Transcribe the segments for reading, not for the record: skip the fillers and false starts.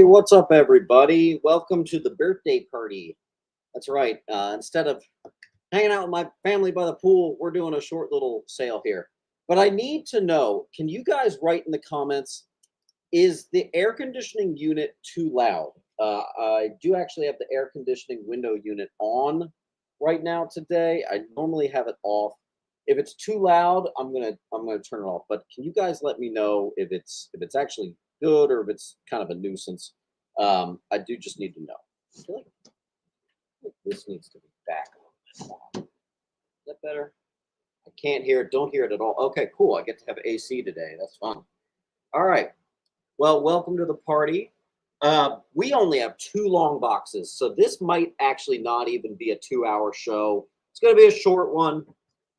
what's up, everybody? Welcome to the birthday party. That's right. Instead of hanging out with my family by the pool, we're doing a short little sale here. But I need to know, can you guys write in the comments, is the air conditioning unit too loud? I do actually have the air conditioning window unit on right now today. I normally have it off. If it's too loud, I'm gonna turn it off. But can you guys let me know if it's actually good or if it's kind of a nuisance? I do just need to know. I feel like this needs to be back on. Is that better? I can't hear it. Don't hear it at all. Okay, cool. I get to have AC today. That's fun. All right. Well, welcome to the party. We only have 2 long boxes, so this might actually not even be a 2-hour show. It's going to be a short one.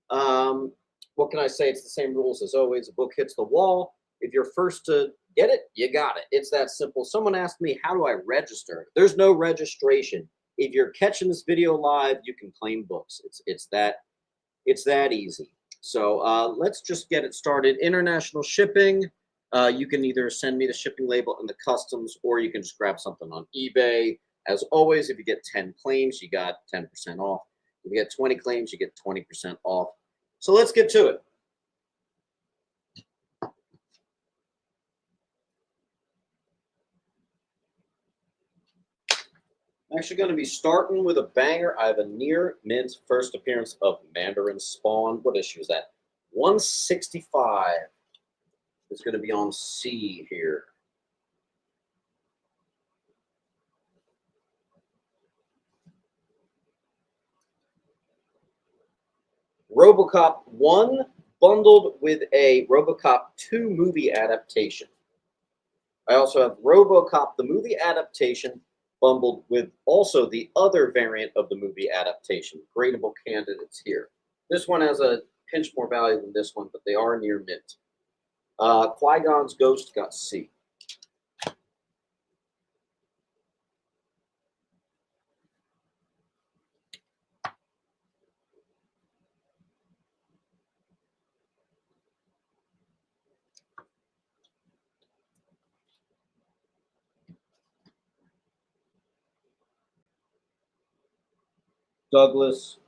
What can I say? It's the same rules as always. A book hits the wall. If you're first to get it, you got it. It's that simple. Someone asked me, how do I register? There's no registration. If you're catching this video live, you can claim books. It's that easy. So let's just get it started. International shipping. You can either send me the shipping label and the customs, or you can just grab something on eBay. As always, if you get 10 claims, you got 10% off. If you get 20 claims, you get 20% off. So let's get to it. I'm actually going to be starting with a banger. I have a near mint first appearance of Mandarin Spawn. What issue is that? 165. It's going to be on C here. RoboCop 1 bundled with a RoboCop 2 movie adaptation. I also have RoboCop the movie adaptation bundled with also the other variant of the movie adaptation. Gradable candidates here. This one has a pinch more value than this one, but they are near mint. Qui-Gon's Ghost got C. Douglas.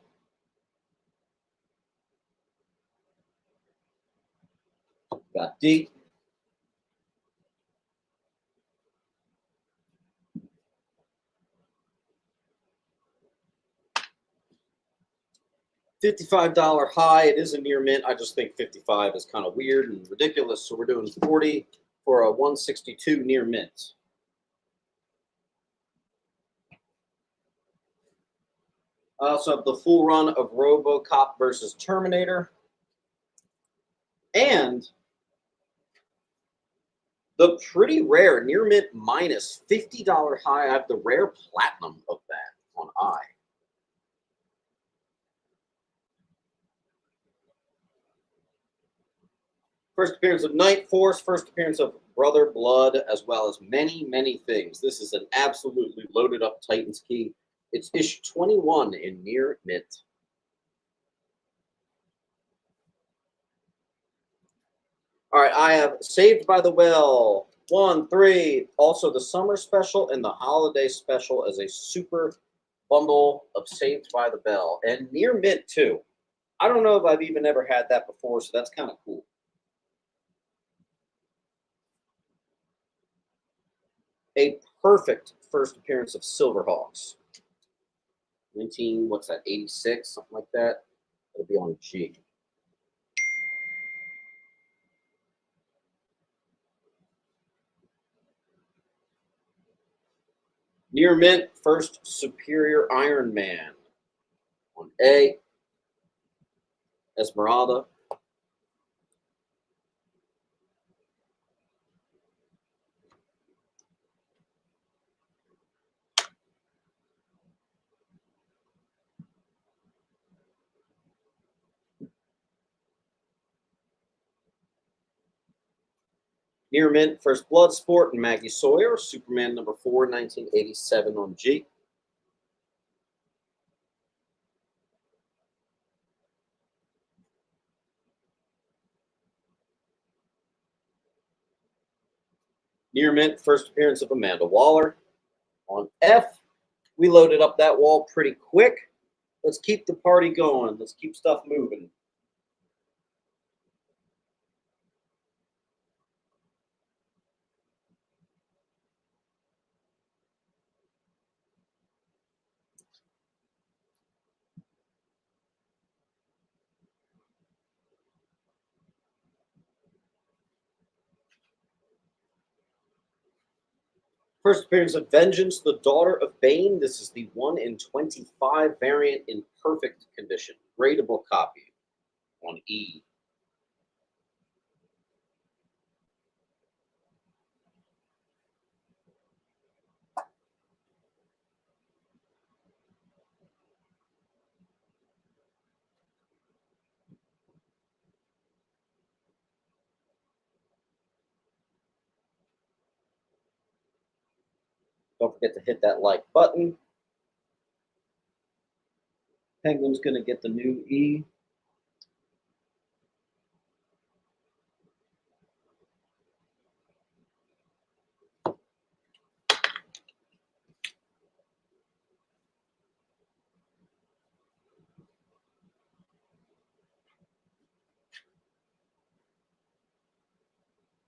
Got D. $55 high. It is a near mint. I just think 55 is kind of weird and ridiculous. So we're doing 40 for a 162 near mint. I also have the full run of RoboCop versus Terminator. And the pretty rare near mint minus $50 high. I have the rare platinum of that on I. First appearance of Night Force, first appearance of Brother Blood, as well as many, many things. This is an absolutely loaded up Titans key. It's issue 21 in near mint. All right, I have Saved by the Bell 1, 3, also the summer special and the holiday special as a super bundle of Saved by the Bell, and near mint too. I don't know if I've even ever had that before, so that's kind of cool. A perfect first appearance of Silverhawks. 19, what's that, 86, something like that. It'll be on G. Near mint, first Superior Iron Man on A. Esmeralda. Near mint, first Bloodsport and Maggie Sawyer. Superman number 4, 1987 on G. Near mint, first appearance of Amanda Waller. On F, we loaded up that wall pretty quick. Let's keep the party going. Let's keep stuff moving. First appearance of Vengeance, the Daughter of Bane. This is the 1 in 25 variant in perfect condition. Gradable copy on E. Don't forget to hit that like button. Penguin's going to get the new E.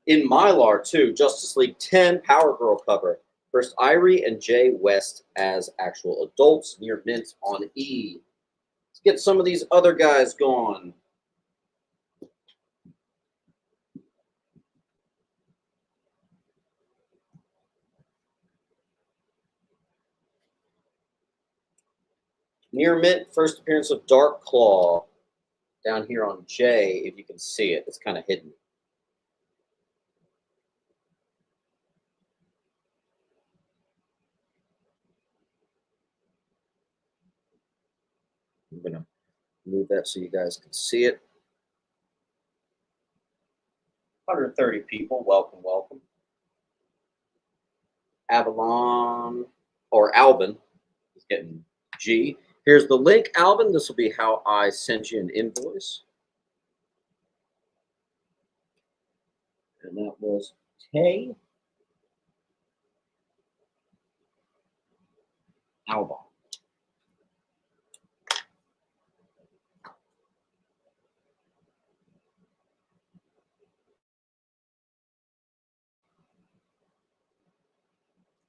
In Mylar, too, Justice League 10 Power Girl cover. First, Irie and Jay West as actual adults. Near mint on E. Let's get some of these other guys going. Near mint, first appearance of Dark Claw. Down here on J, if you can see it, it's kind of hidden. I'm going to move that so you guys can see it. 130 people, welcome, welcome. Avalon, or Alvin, is getting G. Here's the link, Alvin. This will be how I send you an invoice. And that was K. Albon.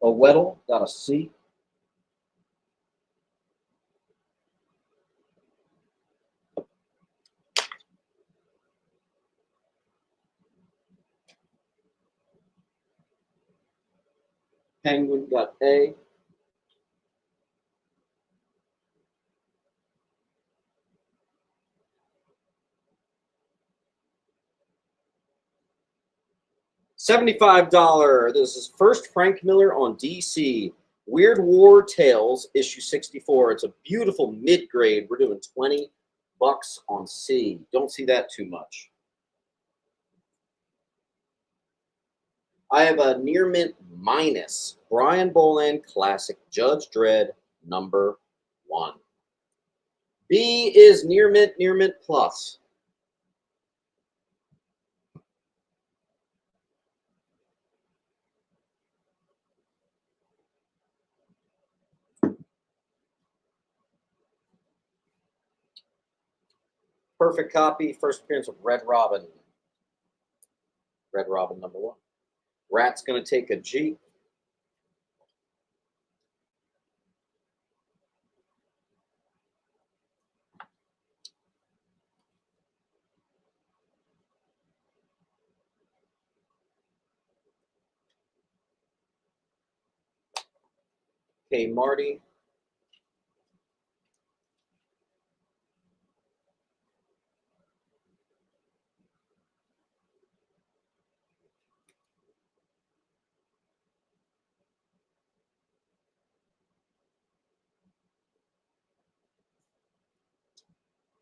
A Weddle got a C. Penguin got A. $75. This is first Frank Miller on DC. Weird War Tales, issue 64. It's a beautiful mid-grade. We're doing $20 on C. Don't see that too much. I have a near mint minus. Brian Boland Classic Judge Dredd number 1. B is near mint plus. Perfect copy. First appearance of Red Robin. Red Robin number 1. Rat's going to take a G. K. Marty.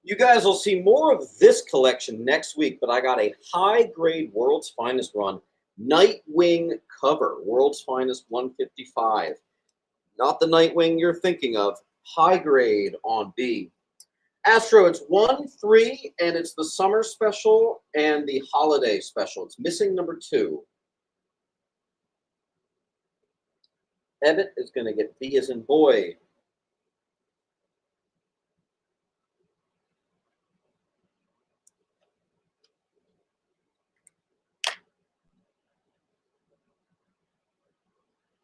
You guys will see more of this collection next week, but I got a high-grade World's Finest run. Nightwing cover, World's Finest 155. Not the Nightwing you're thinking of. High grade on B. Astro, it's 1, 3, and it's the summer special and the holiday special. It's missing number 2. Ebbett is going to get B as in boy.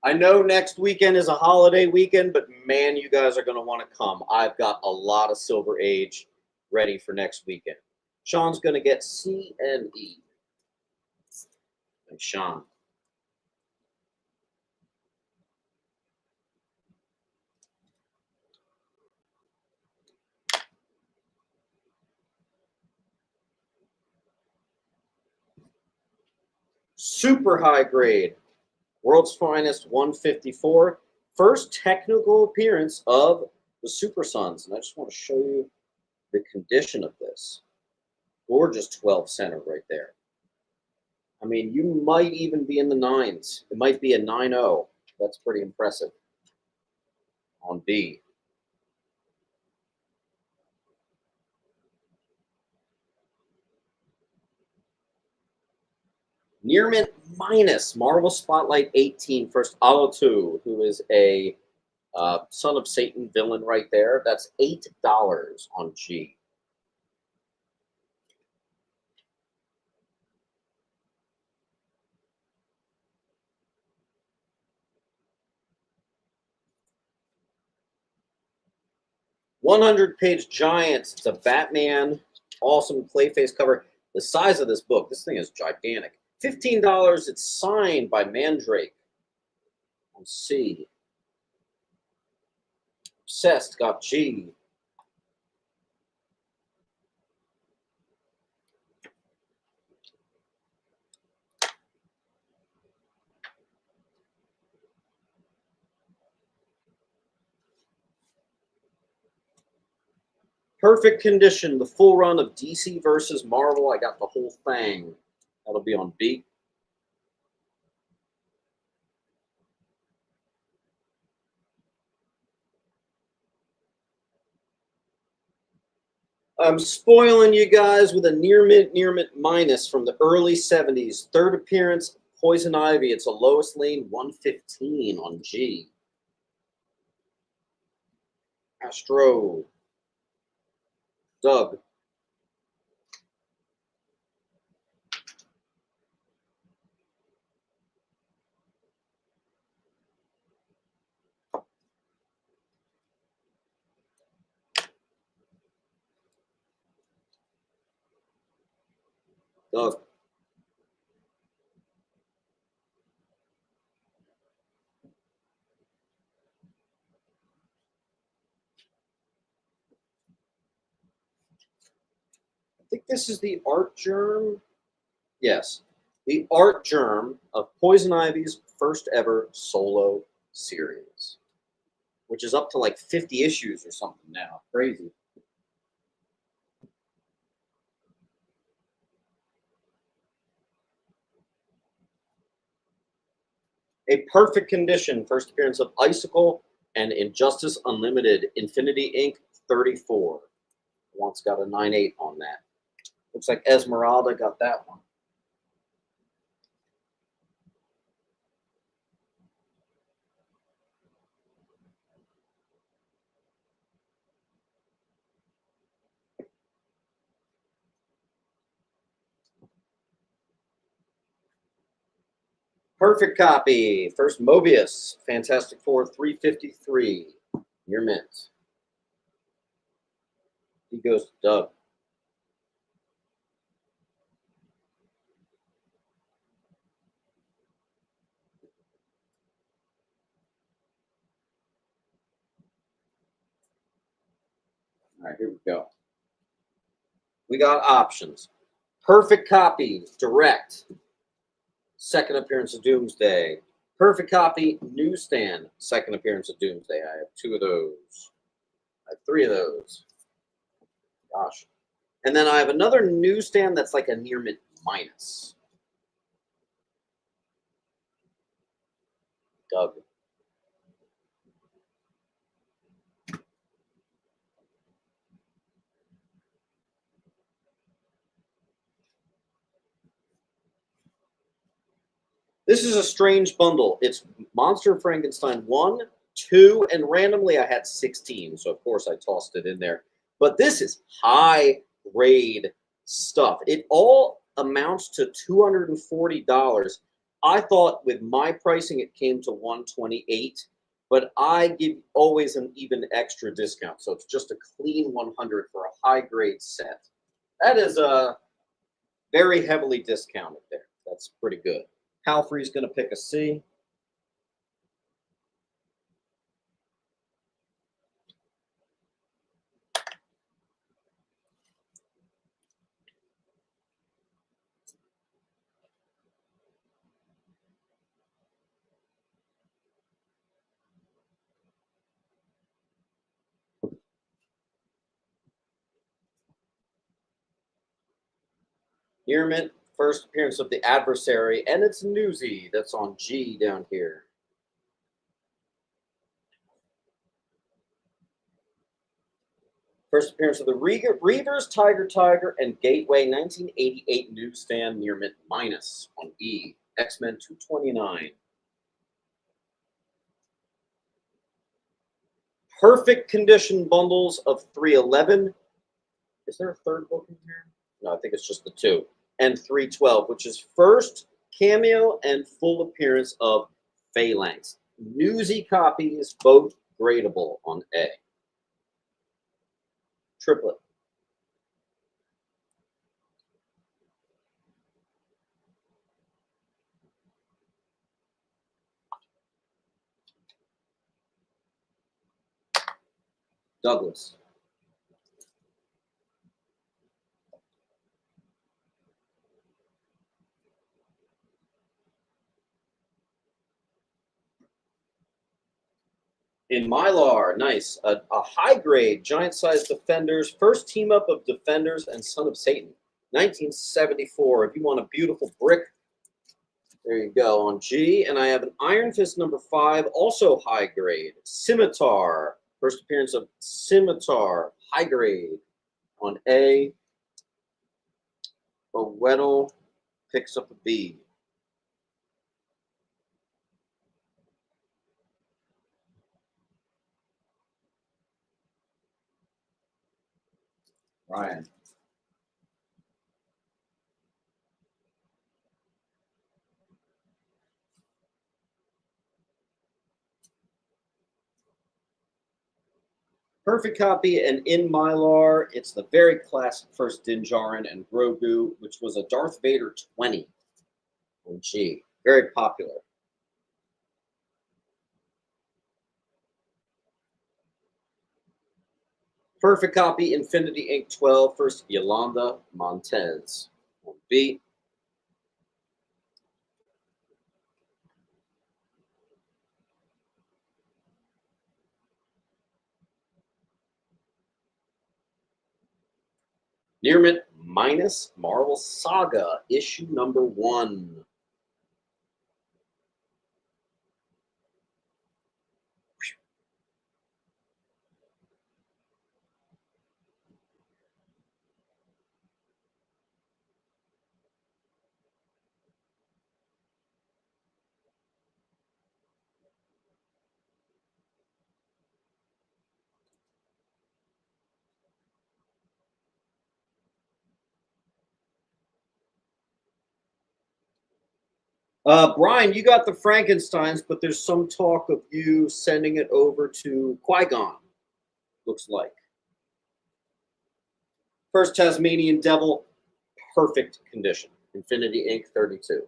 I know next weekend is a holiday weekend, but man, you guys are going to want to come. I've got a lot of Silver Age ready for next weekend. Sean's going to get C and E. And Sean. Super high grade. World's Finest 154. First technical appearance of the Super Sons. And I just want to show you the condition of this. Gorgeous 12 center right there. I mean, you might even be in the nines. It might be a 9-0. That's pretty impressive on B. Near mint minus Marvel Spotlight 18. First Alatu, who is a Son of Satan villain right there. That's $8 on G. $100-page Giants. It's a Batman, awesome Clayface cover. The size of this book, this thing is gigantic. $15. It's signed by Mandrake on C. Obsessed got G. Perfect Condition, the full run of DC versus Marvel. I got the whole thing. That'll be on B. I'm spoiling you guys with a near mint minus from the early 70s. Third appearance, Poison Ivy. It's a Lois Lane 115 on G. Astro. Doug. Doug. I think this is the art germ. Yes. The art germ of Poison Ivy's first ever solo series, which is up to like 50 issues or something now. Crazy. A Perfect Condition, first appearance of Icicle and Injustice Unlimited, Infinity Inc. 34. Once got a 9.8 on that. Looks like Esmeralda got that one. Perfect Copy, first Mobius, Fantastic Four 353. Your mint. He goes to Doug. All right, here we go. We got options. Perfect Copy, Direct. Second appearance of Doomsday. Perfect Copy, Newsstand. Second appearance of Doomsday. I have 2 of those. I have 3 of those. Gosh. And then I have another Newsstand that's like a near mint minus. Doug. This is a strange bundle. It's Monster of Frankenstein 1, 2, and randomly I had 16, so of course I tossed it in there. But this is high grade stuff. It all amounts to $240. I thought with my pricing it came to $128, but I give always an even extra discount, so it's just a clean 100 for a high grade set. That is very heavily discounted there. That's pretty good. Halfrey's going to pick a C. Nearmint, first appearance of the adversary, and it's Newsy. That's on G down here. First appearance of the Reavers, Tiger, and Gateway 1988 newsstand Nearmint minus on E. X-Men 229. Perfect condition bundles of 311. Is there a third book in here? No, I think it's just the two. And 312, which is first cameo and full appearance of Phalanx. Newsy copies, both gradable on A. Triplet. Douglas. In Mylar, nice. A high-grade, giant-sized Defenders. First team-up of Defenders and Son of Satan. 1974. If you want a beautiful brick, there you go on G. And I have an Iron Fist number 5, also high-grade. Scimitar. First appearance of Scimitar, high-grade on A. Oweddle picks up a B. Ryan. Perfect copy, and in Mylar, it's the very classic first Din Djarin and Grogu, which was a Darth Vader 20 on G. Very popular. Perfect copy, Infinity Ink 12, first Yolanda Montez on B. Nearmint minus Marvel Saga, issue number 1. Brian, you got the Frankensteins, but there's some talk of you sending it over to Qui-Gon, looks like. First Tasmanian Devil, perfect condition. Infinity Ink 32.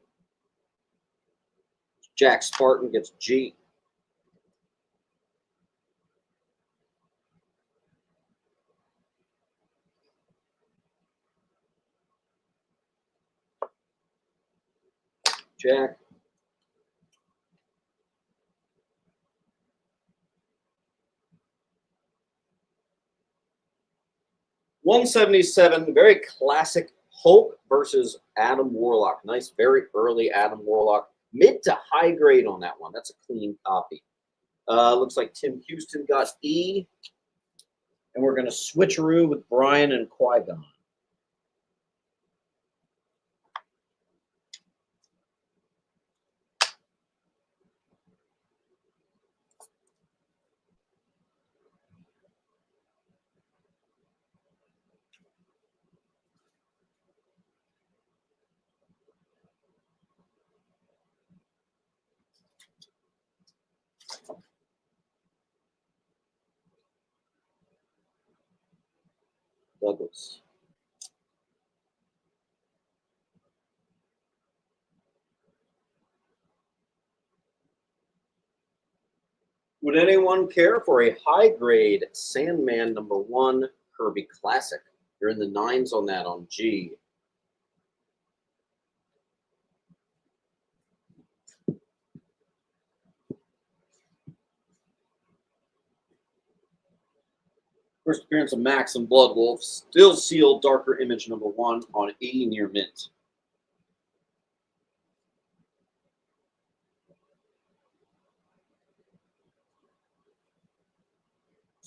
Jack Spartan gets G. Jack. $177, very classic Hulk versus Adam Warlock. Nice, very early Adam Warlock. Mid to high grade on that one. That's a clean copy. Looks like Tim Houston got E. And we're going to switcheroo with Brian and Qui-Gon. Douglas. Would anyone care for a high grade Sandman #1 Kirby Classic? You're in the 9s on that on G. First appearance of Max and Bloodwolf, still sealed Darker Image #1 on E near mint.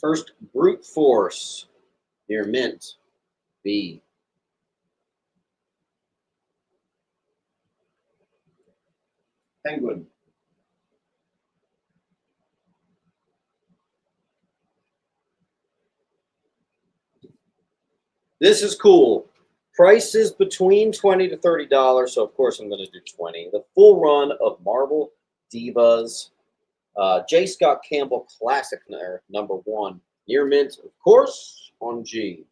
First Brute Force near mint, B. Penguin. This is cool. Price is between $20 to $30, so of course I'm going to do 20. The full run of Marvel Divas, J. Scott Campbell Classic #1, near mint, of course, on G.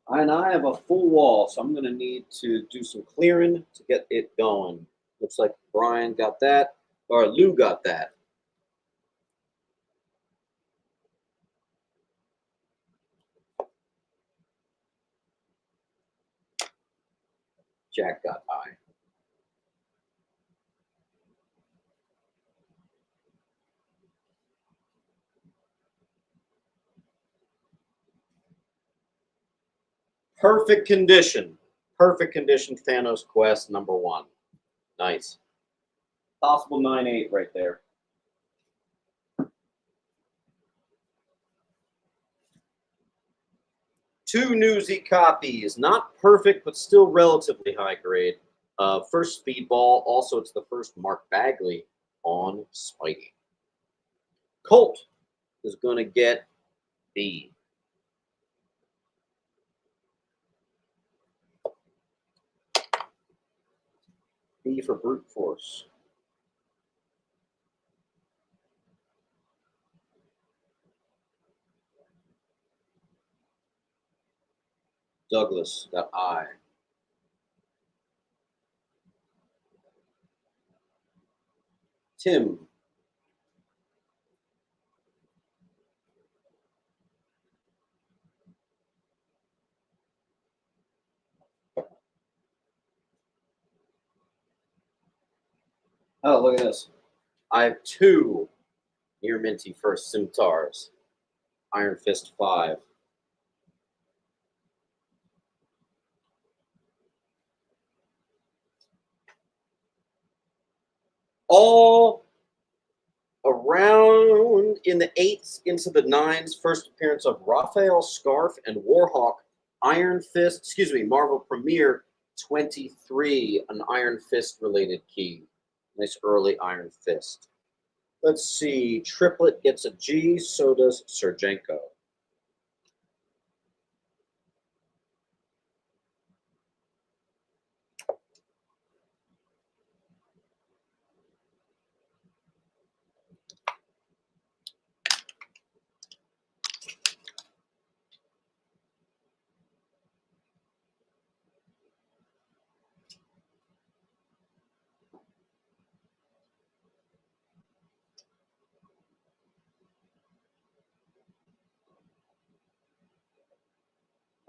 And I have a full wall, so I'm going to need to do some clearing to get it going. Looks like Brian got that, or Lou got that. Jack got I. Perfect condition. Perfect condition Thanos Quest #1. Nice. Possible 9/8 right there. Two newsy copies. Not perfect, but still relatively high grade. First Speedball. Also, it's the first Mark Bagley on Spidey. Colt is going to get B. B for Brute Force. Douglas got I. Tim. Oh, look at this. I have two near minty first Scimitars. Iron Fist 5. All around in the 8s into the 9s, first appearance of Raphael Scarf and Warhawk. Iron Fist, excuse me, Marvel Premiere 23, an Iron Fist related key. Nice early Iron Fist. Let's see, Triplet gets a G, so does Serjenko.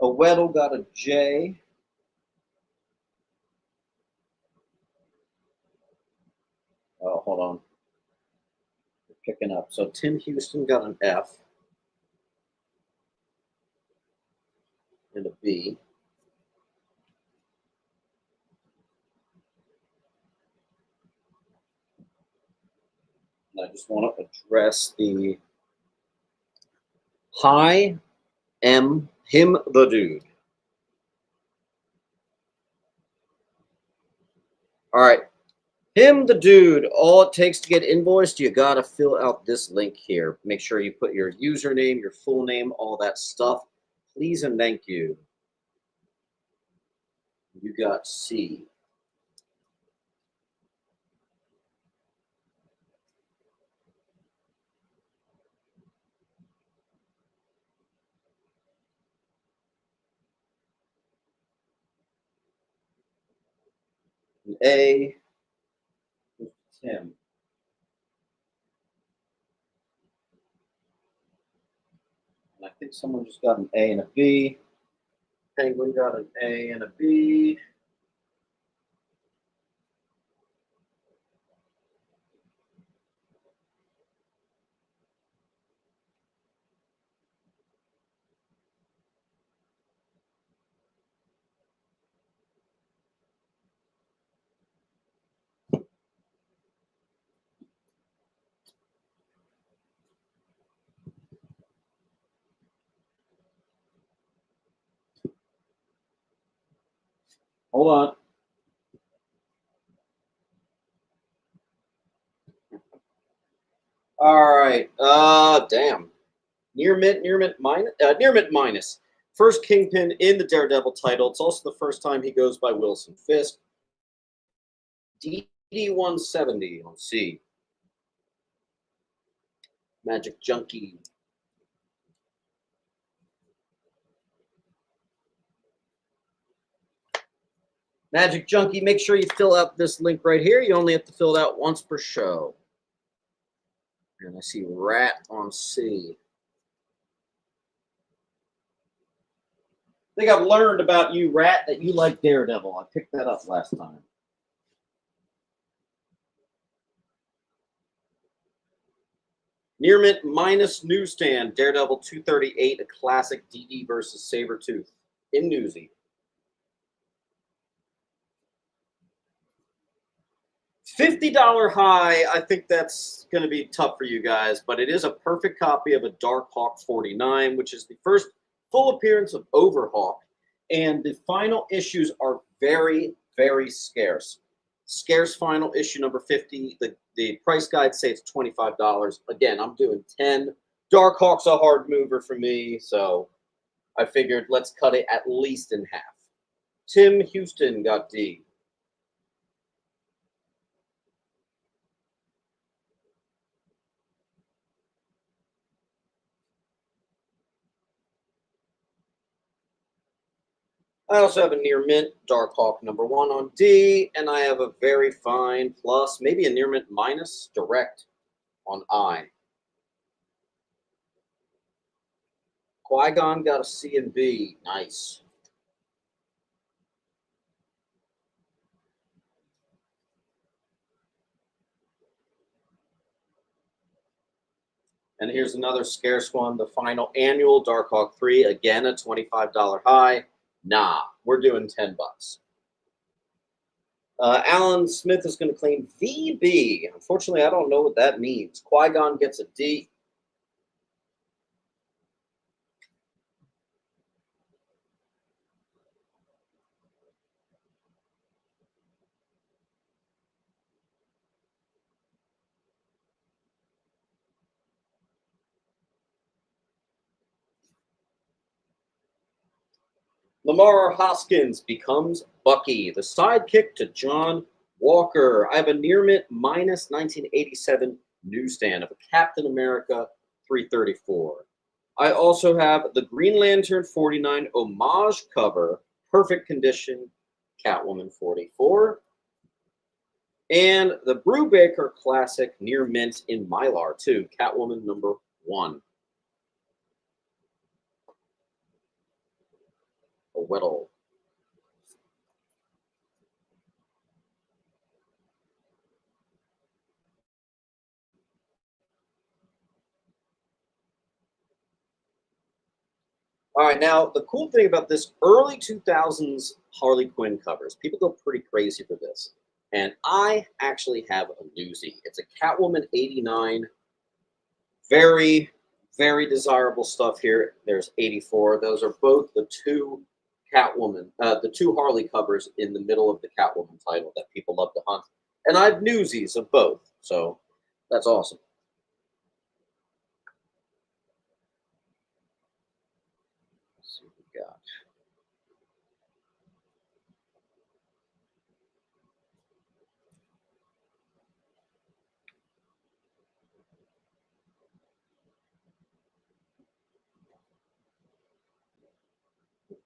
A Weddle got a J. Oh, hold on. We're picking up. So Tim Houston got an F and a B. And I just want to address the hi M him the dude. All right. Him, the dude. All it takes to get invoiced, you gotta fill out this link here. Make sure you put your username, your full name, all that stuff. Please and thank you. You got C. An A. Tim. And I think someone just got an A and a B. Penguin got an A and a B. Hold on. All right. Damn. Near mint minus. First Kingpin in the Daredevil title. It's also the first time he goes by Wilson Fisk. DD170 on C. Magic Junkie. Magic Junkie, make sure you fill out this link right here. You only have to fill it out once per show. And I see Rat on C. I think I've learned about you, Rat, that you like Daredevil. I picked that up last time. Near mint minus newsstand. Daredevil 238, a classic DD versus Sabretooth in Newsy. $50 high, I think that's going to be tough for you guys, but it is a perfect copy of a Darkhawk 49, which is the first full appearance of Overhawk, and the final issues are very, very scarce. Scarce final issue number 50. The price guides say it's $25. Again, I'm doing 10. Darkhawk's a hard mover for me, so I figured let's cut it at least in half. Tim Houston got D. I also have a near mint Darkhawk number 1 on D, and I have a very fine plus, maybe a near mint minus direct on I. Qui-Gon got a C and B. Nice. And here's another scarce one, the final annual Darkhawk 3. Again, a $25 high. Nah, we're doing 10 bucks. Alan Smith is going to claim VB. Unfortunately, I don't know what that means. Qui-Gon gets a D. Lamar Hoskins becomes Bucky, the sidekick to John Walker. I have a near mint minus 1987 newsstand of a Captain America 334. I also have the Green Lantern 49 homage cover, perfect condition, Catwoman 44. And the Brubaker Classic near mint in Mylar 2, Catwoman number 1. A Weddle. All right, now the cool thing about this early 2000s Harley Quinn covers, people go pretty crazy for this. And I actually have a newsie. It's a Catwoman 89. Very, very desirable stuff here. There's 84. Those are both the two Catwoman, the two Harley covers in the middle of the Catwoman title that people love to hunt. And I have newsies of both, so that's awesome. Let's see what we got.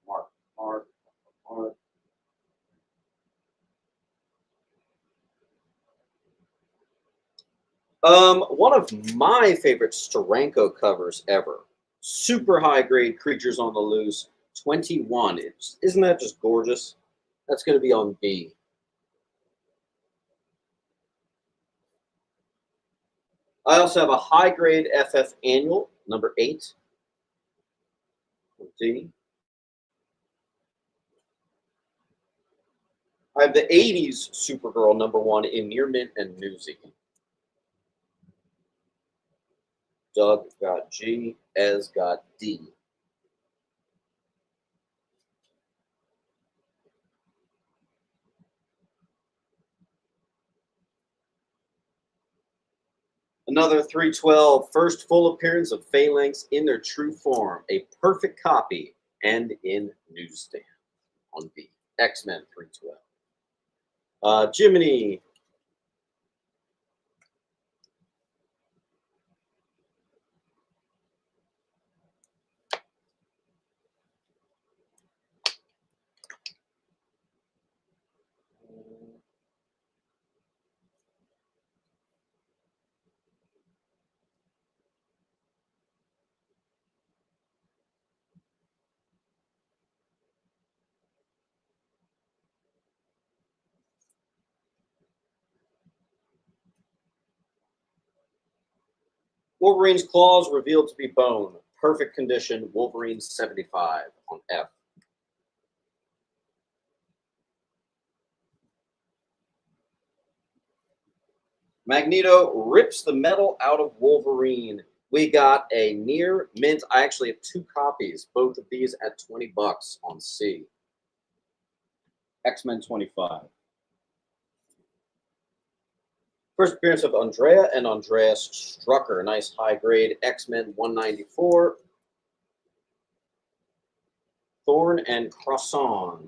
Mark, Mark, Mark. One of my favorite Steranko covers ever. Super high grade creatures on the loose. 21. Isn't that just gorgeous? That's going to be on B. I also have a high grade FF annual, number 8. D. I have the 80s Supergirl number 1 in Near Mint and Newsy. Doug got G, Ez got D. Another 312, first full appearance of Phalanx in their true form, a perfect copy and in newsstand on B. X-Men 312. Jiminy. Wolverine's claws revealed to be bone. Perfect condition. Wolverine 75 on F. Magneto rips the metal out of Wolverine. We got a near mint. I actually have 2 copies, both of these at $20 on C. X-Men 25. First appearance of Andrea and Andreas Strucker. Nice high grade X-Men 194. Thorn and Croissant.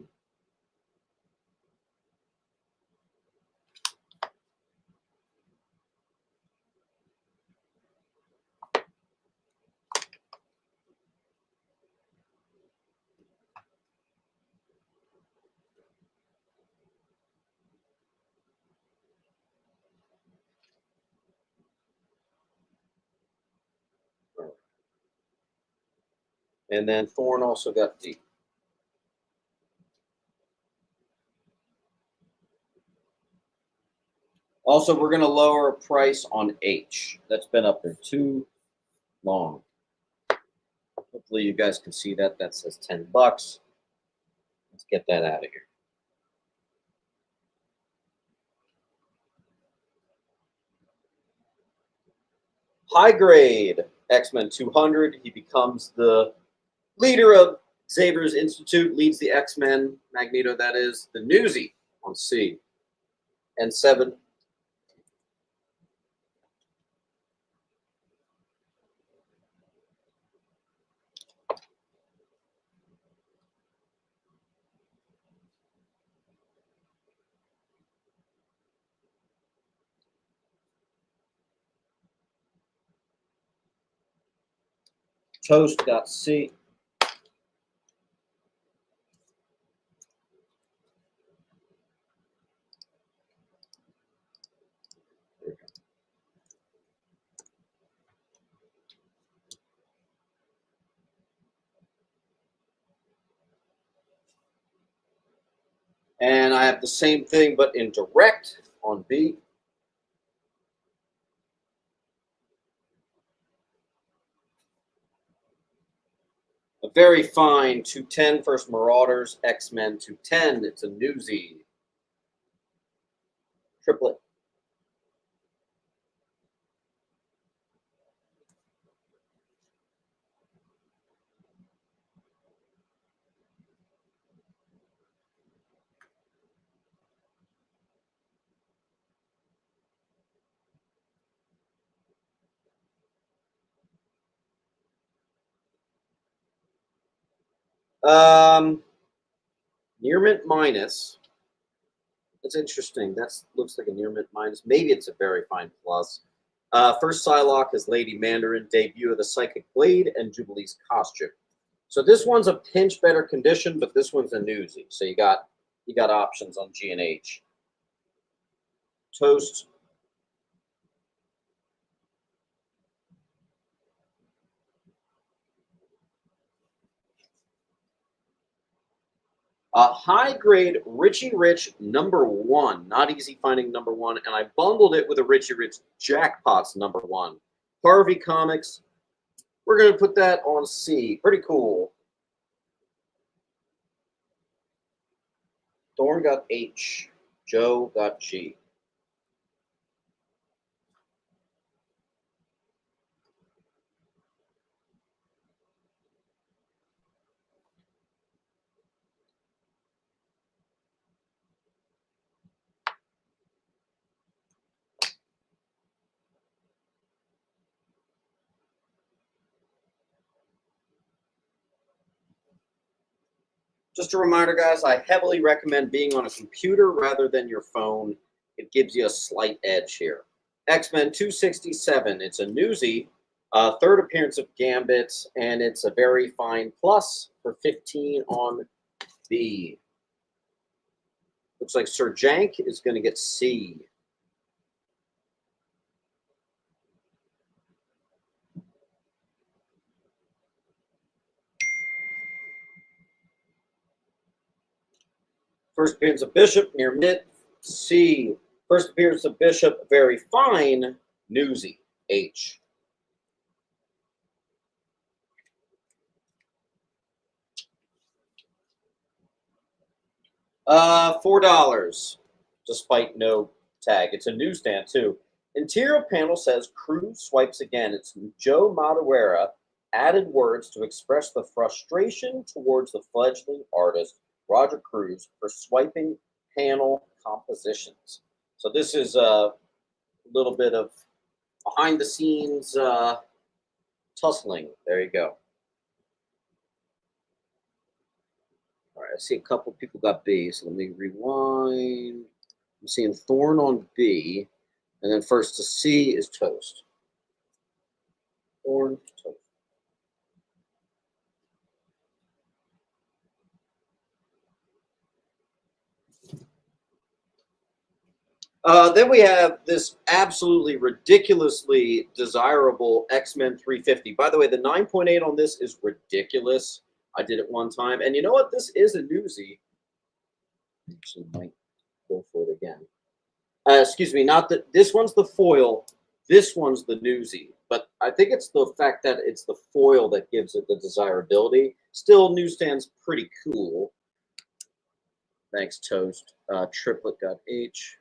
And then Thorn also got D. Also, we're going to lower a price on H. That's been up there too long. Hopefully you guys can see that. That says $10. Let's get that out of here. High grade X-Men 200. He becomes the leader of Xavier's Institute, leads the X-Men, Magneto that is, the Newsy on C. And 7. Toast got C. And I have the same thing, but in direct on B. A very fine 210 first Marauders, X-Men 210. It's a newsy. Triplet. Near mint minus. That's interesting. That looks like a near mint minus. Maybe it's a very fine plus. First Psylocke is Lady Mandarin, debut of the Psychic Blade and Jubilee's costume. So this one's a pinch better condition, but this one's a newsie. So you got options on G and H. Toast. High grade Richie Rich #1. Not easy finding #1, and I bundled it with a Richie Rich Jackpots #1. Harvey Comics. We're going to put that on C. Pretty cool. Thorn got H. Joe got G. Just a reminder, guys, I heavily recommend being on a computer rather than your phone. It gives you a slight edge here. X-Men 267. It's a newsie. Third appearance of Gambit, and it's a very fine plus for 15 on B. Looks like Sir Jank is going to get C. First appearance of Bishop, near mid, C. First appearance of Bishop, very fine, newsy, H. $4, despite no tag. It's a newsstand, too. Interior panel says, Cruz swipes again. It's Joe Madureira added words to express the frustration towards the fledgling artist, Roger Cruz, for swiping panel compositions. So this is a little bit of behind-the-scenes tussling. There you go. All right, I see a couple people got B, so let me rewind. I'm seeing Thorn on B, and then first to C is Toast. Thorn, Toast. Then we have this absolutely ridiculously desirable X-Men 350. By the way, the 9.8 on this is ridiculous. I did it one time. And you know what? This is a newsie. Actually, might go for it again. Excuse me, not that this one's the foil. This one's the newsie. But I think it's the fact that it's the foil that gives it the desirability. Still, newsstand's pretty cool. Thanks, Toast. Triplet got H.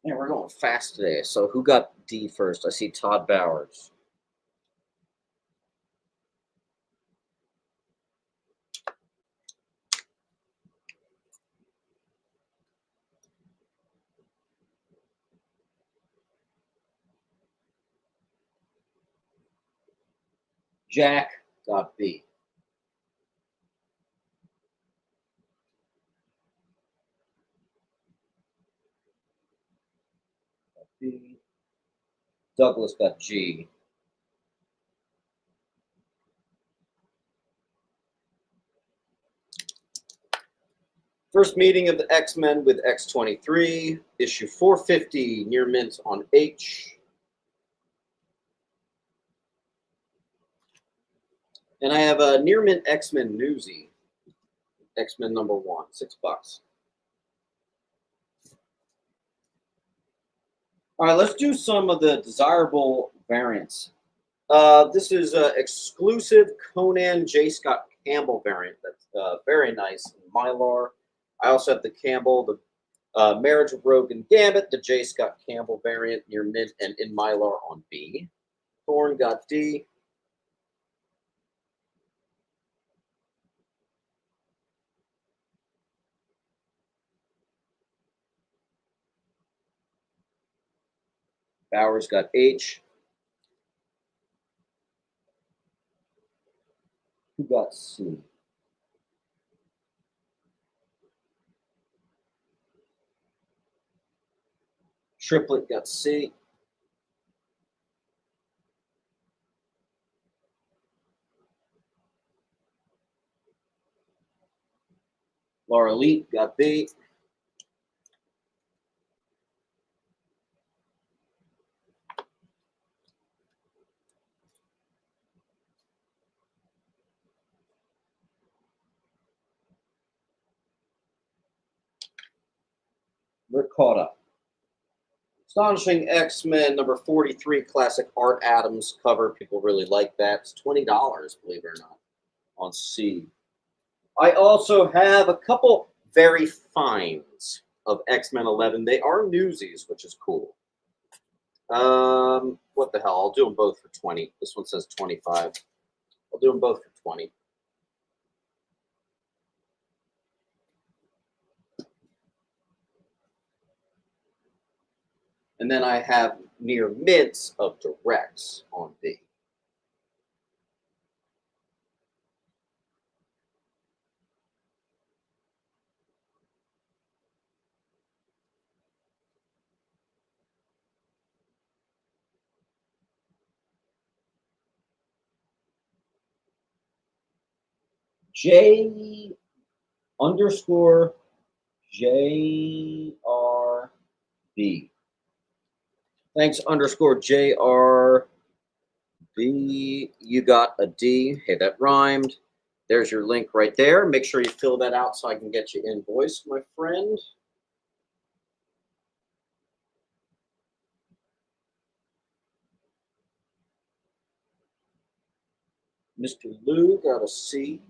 Man, we're going fast today. So who got D first? I see Todd Bowers. Jack got B. Got B. Douglas got G. First meeting of the X-Men with X-23, issue 450, near mint on H. And I have a near mint X-Men newsie. X-Men #1, $6. All right, let's do some of the desirable variants. This is an exclusive Conan J. Scott Campbell variant. That's very nice in Mylar. I also have the Campbell, the Marriage of Rogue and Gambit, the J. Scott Campbell variant near mint and in Mylar on B. Thorn got D. Bowers got H. Who got C? Triplet got C. Laura Leet got B. We're caught up. Astonishing X-Men number 43 classic Art Adams cover. People really like that. It's $20, believe it or not, on C. I also have a couple very fines of X-Men 11. They are newsies, which is cool. What the hell? I'll do them both for 20. This one says 25. I'll do them both for 20. And then I have near mints of directs on B. J underscore JRB. Thanks, underscore JRB. You got a D. Hey, that rhymed. There's your link right there. Make sure you fill that out so I can get you invoiced, my friend. Mr. Lou got a C.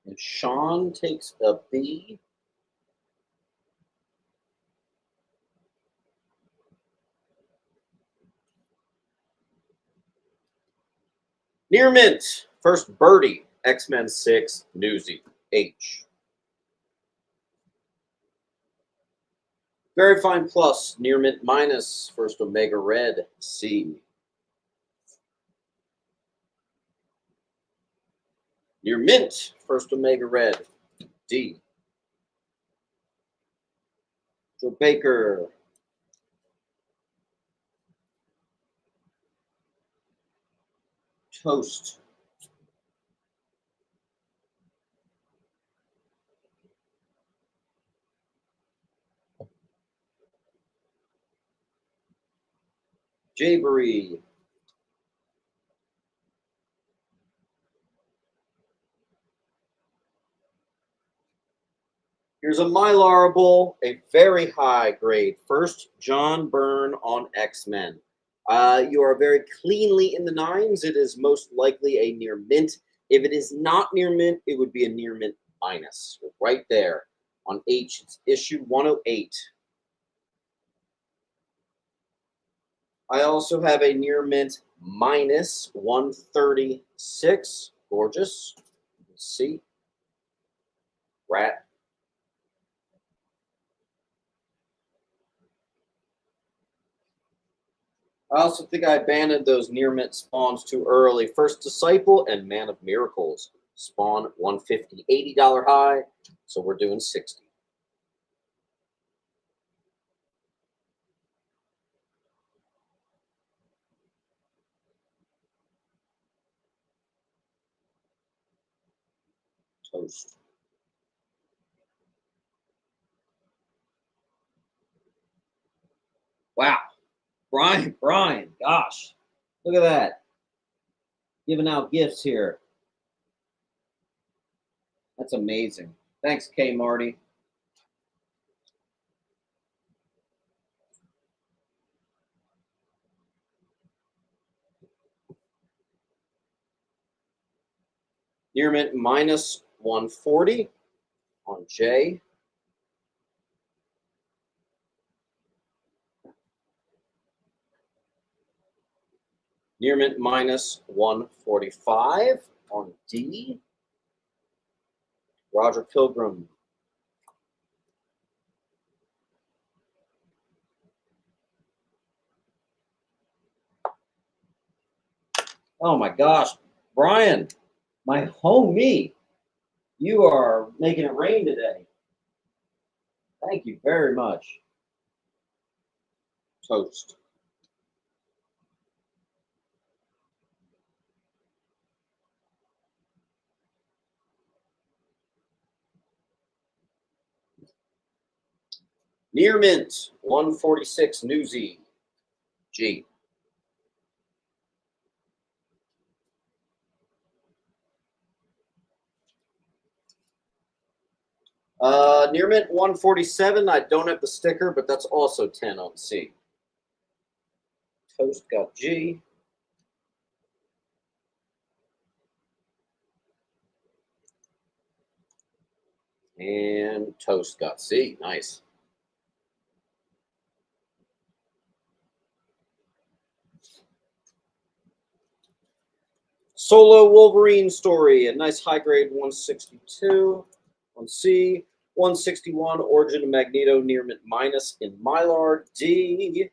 And Sean takes a B. Near mint. First Birdie. X-Men 6. Newsy. H. Very fine plus. Near mint minus. First Omega Red. C. Near mint. First Omega Red. D. Joe Baker. Toast. Jabery. Here's a Mylarable, a very high grade. First, John Byrne on X-Men. You are very cleanly in the nines. It is most likely a near mint. If it is not near mint, it would be a near mint minus. Right there on H, it's issue 108. I also have a near mint minus 136. Gorgeous. Let's see. Rat. I also think I abandoned those near mint spawns too early. First Disciple and Man of Miracles. Spawn 150, $80 high. So we're doing 60. Toast. Wow. Brian, gosh. Look at that. Giving out gifts here. That's amazing. Thanks, K. Marty. Near mint minus 140 on J. Near mint minus 145 on D. Roger Pilgrim. Oh my gosh, Brian, my homie, you are making it rain today. Thank you very much. Toast. Near Mint, 146 Newsy. G. Near Mint 147. I don't have the sticker, but that's also 10 on C. Toast got G. And Toast got C. Nice. Solo Wolverine story. A nice high grade 162 on C. 161 Origin of Magneto Near Mint minus in Mylar. D.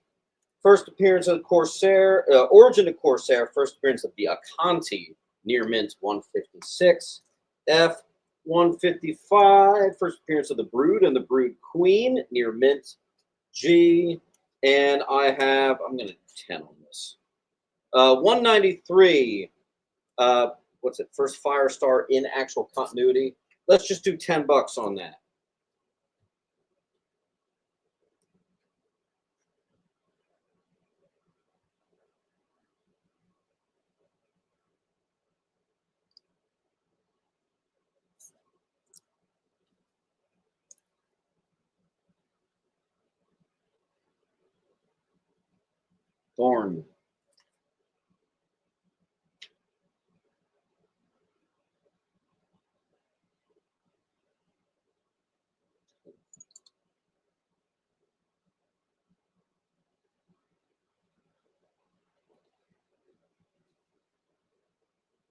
First appearance of the Corsair. Origin of Corsair. First appearance of the Akanti Near Mint 156. F. 155. First appearance of the Brood and the Brood Queen Near Mint. G. And I have, I'm going to 10 on this. 193. What's it? First Firestar in actual continuity. Let's just do $10 on that. Thorn.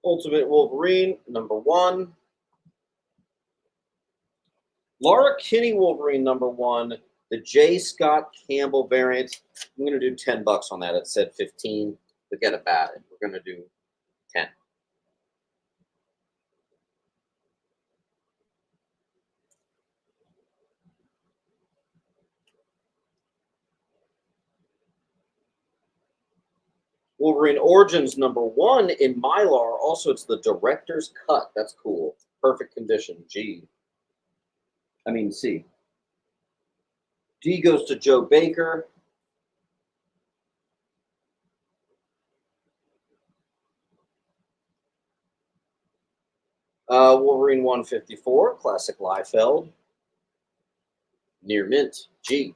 Ultimate Wolverine, number 1. Laura Kinney Wolverine, number 1. The J. Scott Campbell variant. I'm going to do $10 on that. It said 15. Forget about it. We're going to do 10. Wolverine Origins, number 1 in Mylar. Also, it's the director's cut. That's cool. Perfect condition. G. I mean, C. D goes to Joe Baker. Wolverine 154, classic Liefeld. Near Mint, G.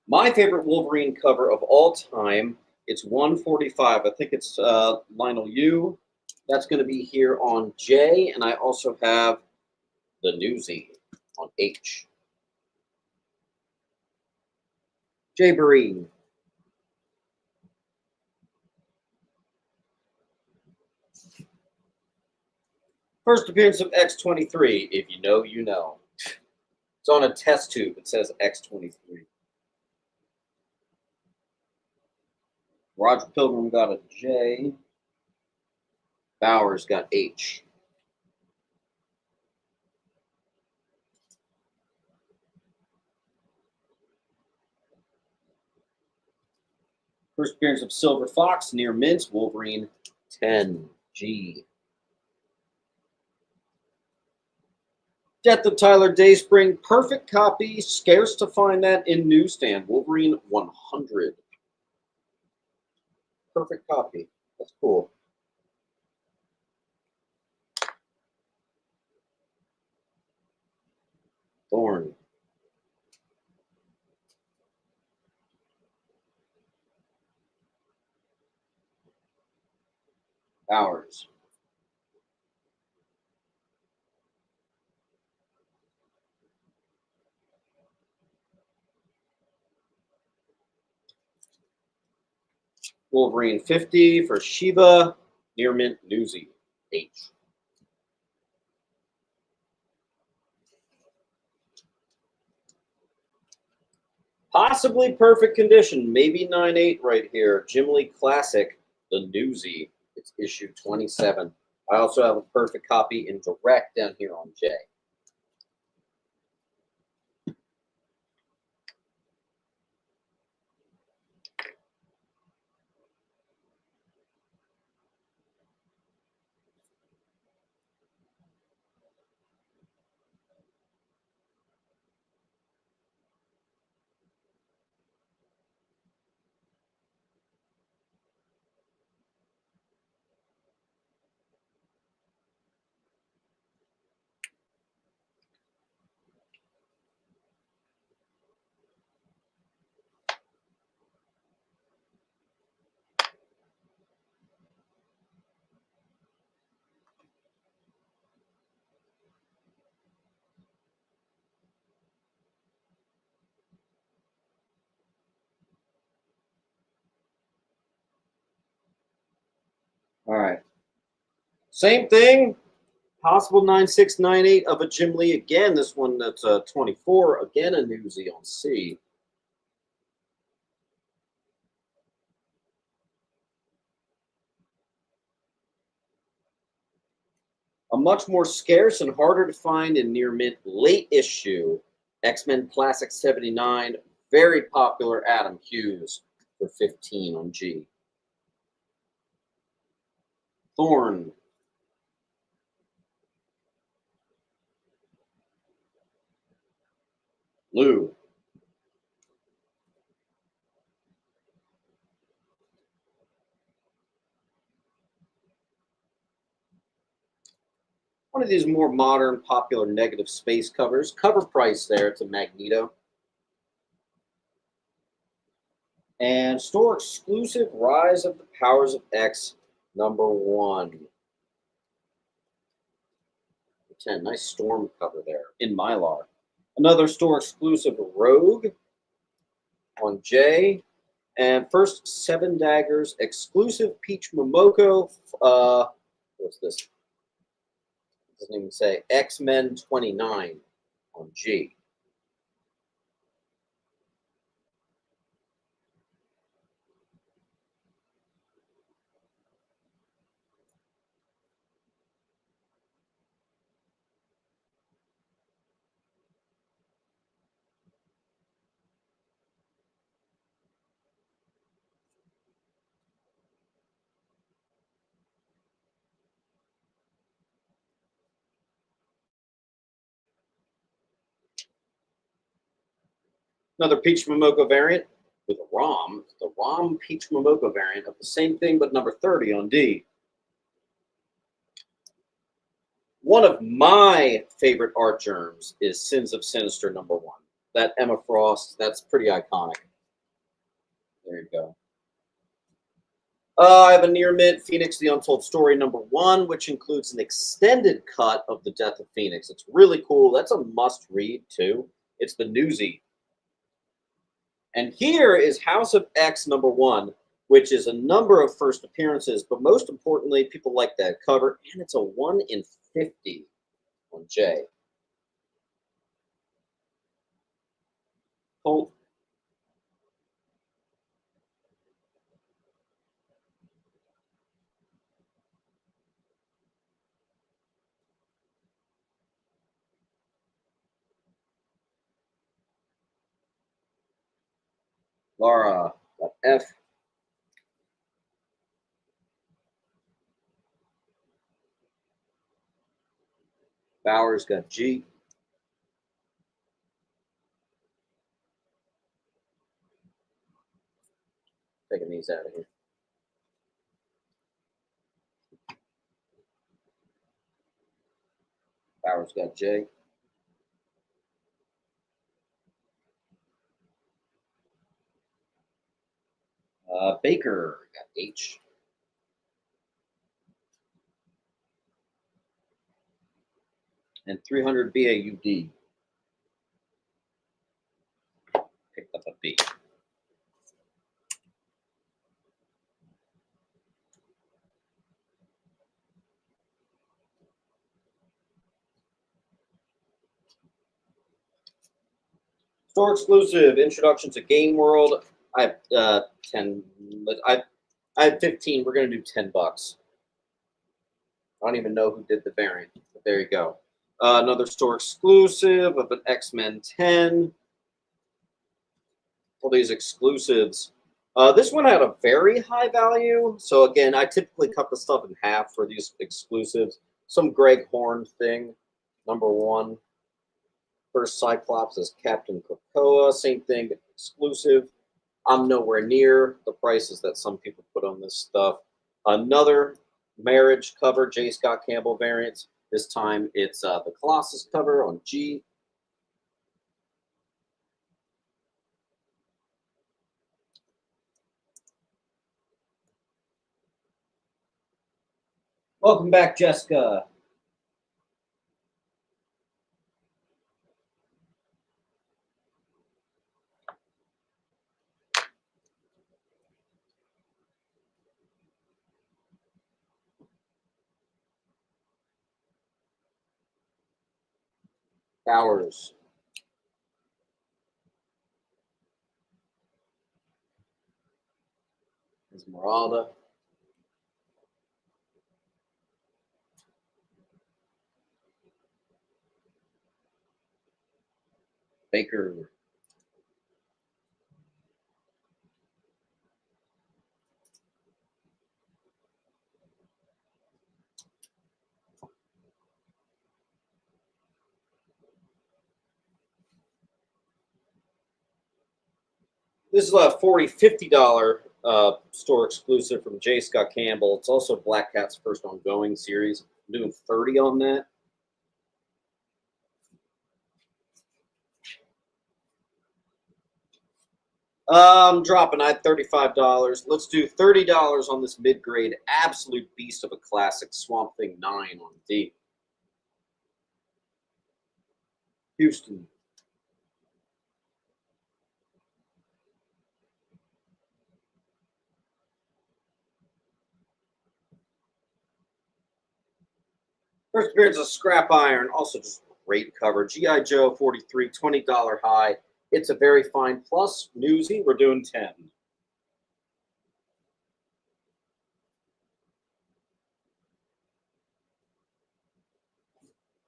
My favorite Wolverine cover of all time, it's 145. I think it's Lionel U. That's going to be here on J, and I also have the Newsy on H. J. Breen. First appearance of X-23. If you know, you know. It's on a test tube. It says X-23. Roger Pilgrim got a J. Bowers got H. First appearance of Silver Fox near Mint, Wolverine 10G. Death of Tyler Dayspring, perfect copy, scarce to find that in newsstand. Wolverine 100. Perfect copy. That's cool. Thorn. Bowers. Wolverine 50 for Shiva. Near mint Newsy H. Possibly perfect condition. Maybe 9/8 right here. Jim Lee Classic, the Newsy. It's issue 27. I also have a perfect copy in direct down here on J. All right. Same thing. Possible 9/6, 9/8 of a Jim Lee again. This one that's 24. Again, a Newsy on C. A much more scarce and harder to find in near mint late issue X-Men Classic 79. Very popular Adam Hughes for 15 on G. Thorn. Lou. One of these more modern, popular negative space covers. Cover price there, it's a Magneto. And store exclusive Rise of the Powers of X #1. 10. Nice Storm cover there in Mylar. Another store exclusive Rogue on J. And first 7 Daggers exclusive Peach Momoko. What's this? It doesn't even say. X-Men 29 on G. Another Peach Momoko variant with a ROM. The ROM Peach Momoko variant of the same thing, but number 30 on D. One of my favorite art germs is Sins of Sinister #1. That Emma Frost, that's pretty iconic. There you go. I have a near mint Phoenix the Untold Story #1, which includes an extended cut of the Death of Phoenix. It's really cool. That's a must read too. It's the Newsy. And here is House of X #1, which is a number of first appearances, but most importantly, people like that cover, and it's a 1 in 50 on J. Colt. Laura got F. Bowers got G. Taking these out of here. Bowers got J. Baker got H. And 300 BAUD picked up a B. Store exclusive introduction to Game World. I have 10. I have 15. We're gonna do $10. I don't even know who did the variant, but there you go. Another store exclusive of an X-Men 10. All these exclusives. This one had a very high value. So again, I typically cut the stuff in half for these exclusives. Some Greg Horn thing, #1. First Cyclops is Captain Krakoa. Same thing, exclusive. I'm nowhere near the prices that some people put on this stuff. Another Marriage cover, J. Scott Campbell variant. This time it's the Colossus cover on G. Welcome back, Jessica. Bowers. Esmeralda. Baker. This is a $40, $50 store exclusive from J. Scott Campbell. It's also Black Cat's first ongoing series. I'm doing 30 on that. I'm dropping. I had $35. Let's do $30 on this mid-grade absolute beast of a classic Swamp Thing 9 on D. Houston. First appearance of Scrap Iron, also just great cover. G.I. Joe 43, $20 high. It's a very fine plus. Newsy, we're doing 10.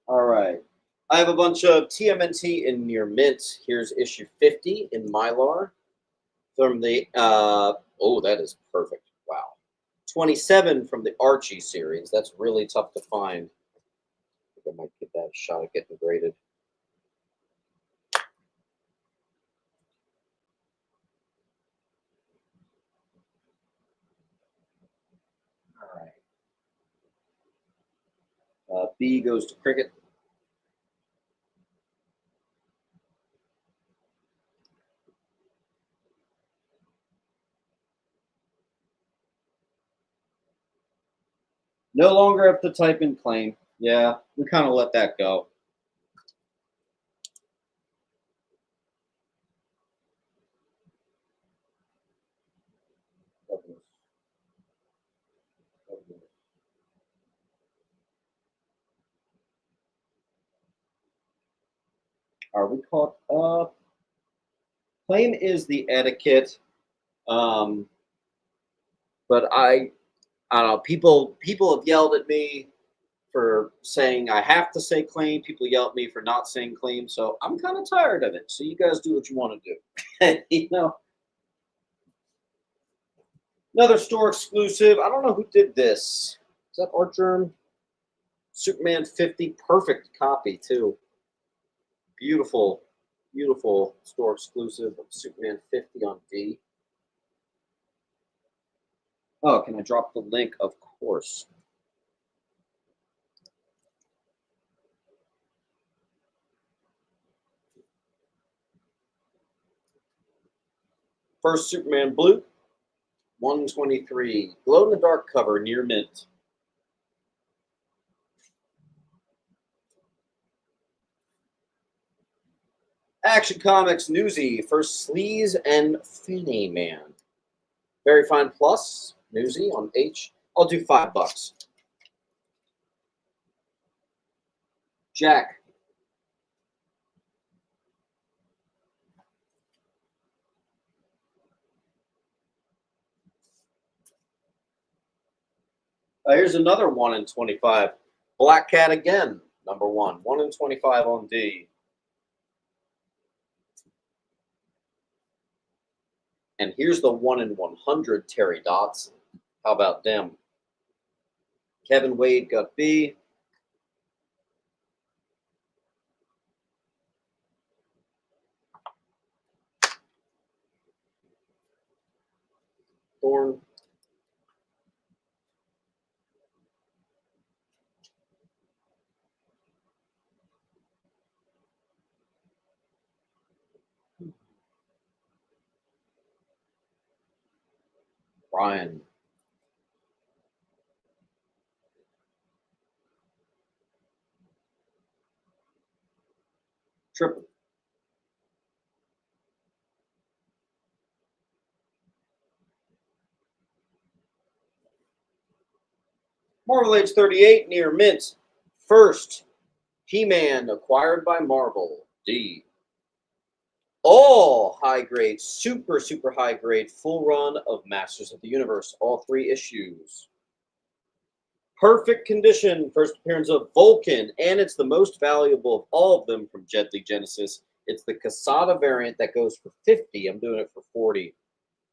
All right. I have a bunch of TMNT in near mint. Here's issue 50 in Mylar from the, oh, that is perfect. Wow. 27 from the Archie series. That's really tough to find. I think I might get that shot at getting graded. All right. B goes to Cricket. No longer have to type in claim. Yeah, we kind of let that go. Are we caught up? Claim is the etiquette. But I don't know. People have yelled at me for saying I have to say claim. People yell at me for not saying claim. So I'm kind of tired of it. So you guys do what you want to do. You know. Another store exclusive. I don't know who did this. Is that Art Germ? Superman 50, perfect copy too. Beautiful, beautiful store exclusive of Superman 50 on D. Oh, can I drop the link? Of course. First Superman Blue, 123. Glow in the dark cover, near mint. Action Comics Newsy, first Sleaze and Fanny Man. Very fine plus, Newsy on H. I'll do $5. Jack. Here's another 1 in 25. Black Cat again, number 1. 1 in 25 on D. And here's the 1 in 100 Terry Dodson. How about them? Kevin Wade got B. Thorne. Brian. Triple. Marvel Age 38, near mint. First, He-Man, acquired by Marvel. D. All high grade, super high grade, full run of Masters of the Universe. All 3 issues. Perfect condition, first appearance of Vulcan, and it's the most valuable of all of them from Deadly Genesis. It's the Casada variant that goes for 50. I'm doing it for 40.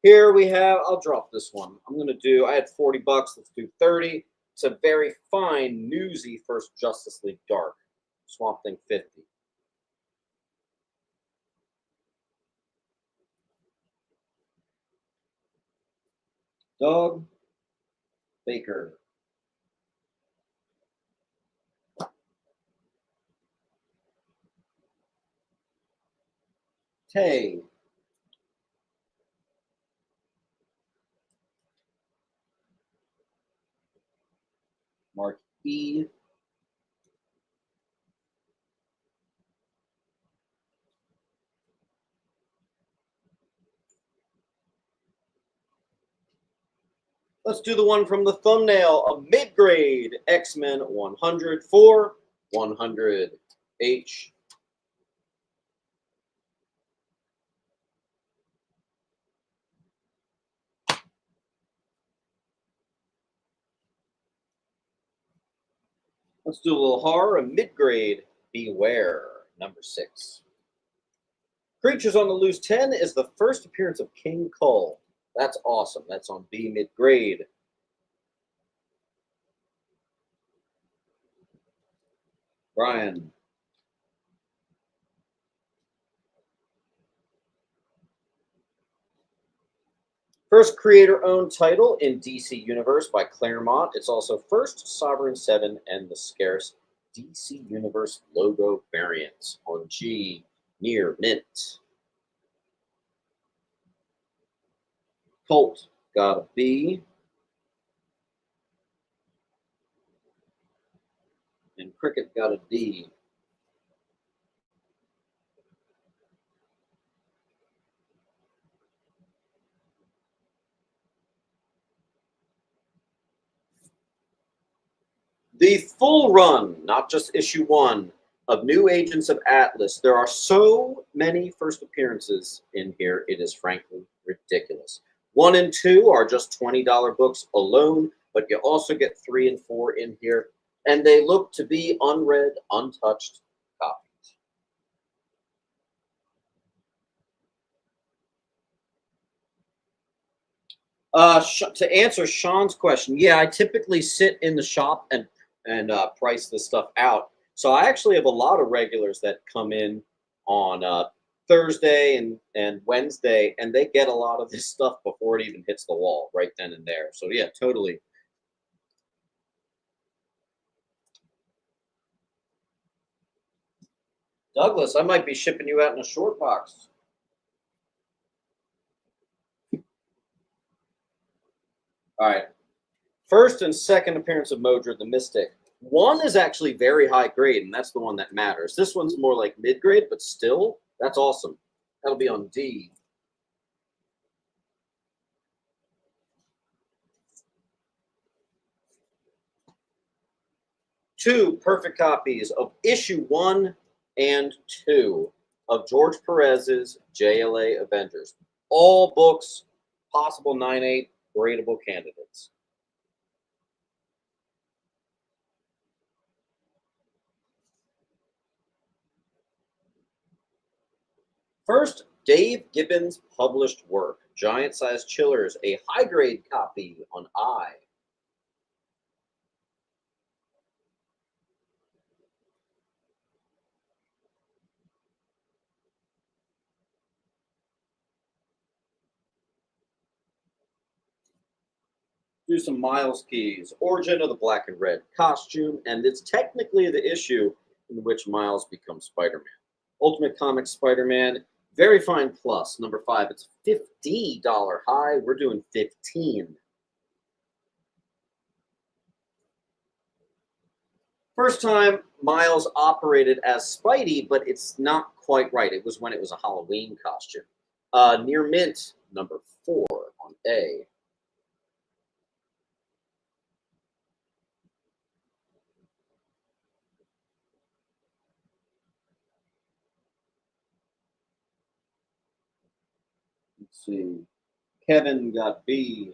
Here we have, I'll drop this one. I had 40 bucks, let's do 30. It's a very fine, newsy first Justice League Dark. Swamp Thing 50. Doug Baker. Tay. Mark E. Let's do the one from the thumbnail, a mid-grade X-Men 100 for 100 H. Let's do a little horror, a mid-grade Beware, number 6. Creatures on the Loose 10 is the first appearance of King Kull. That's awesome. That's on B mid-grade. Brian. First creator-owned title in DC Universe by Claremont. It's also first Sovereign 7 and the scarce DC Universe logo variant on G, near mint. Colt got a B. And Cricket got a D. The full run, not just issue 1, of New Agents of Atlas. There are so many first appearances in here, it is frankly ridiculous. 1 and 2 are just $20 books alone, but you also get 3 and 4 in here, and they look to be unread, untouched copies. To answer Sean's question, yeah, I typically sit in the shop and price this stuff out. So I actually have a lot of regulars that come in on Thursday and Wednesday, and they get a lot of this stuff before it even hits the wall right then and there. So yeah, totally. Douglas, I might be shipping you out in a short box. All right. First and second appearance of Modred the Mystic. 1 is actually very high grade, and that's the one that matters. This one's more like mid-grade, but still, that's awesome. That'll be on D. 2 perfect copies of issue 1 and 2 of George Perez's JLA Avengers. All books, possible 9/8 gradable candidates. First, Dave Gibbons published work. Giant Size Chillers, a high grade copy on I. Do some Miles keys. Origin of the black and red costume, and it's technically the issue in which Miles becomes Spider-Man. Ultimate Comics Spider-Man, very fine plus. Number 5, it's $50 high. We're doing 15. First time Miles operated as Spidey, but it's not quite right. It was when it was a Halloween costume. Near mint, number 4 on A. Let's see. Kevin got B.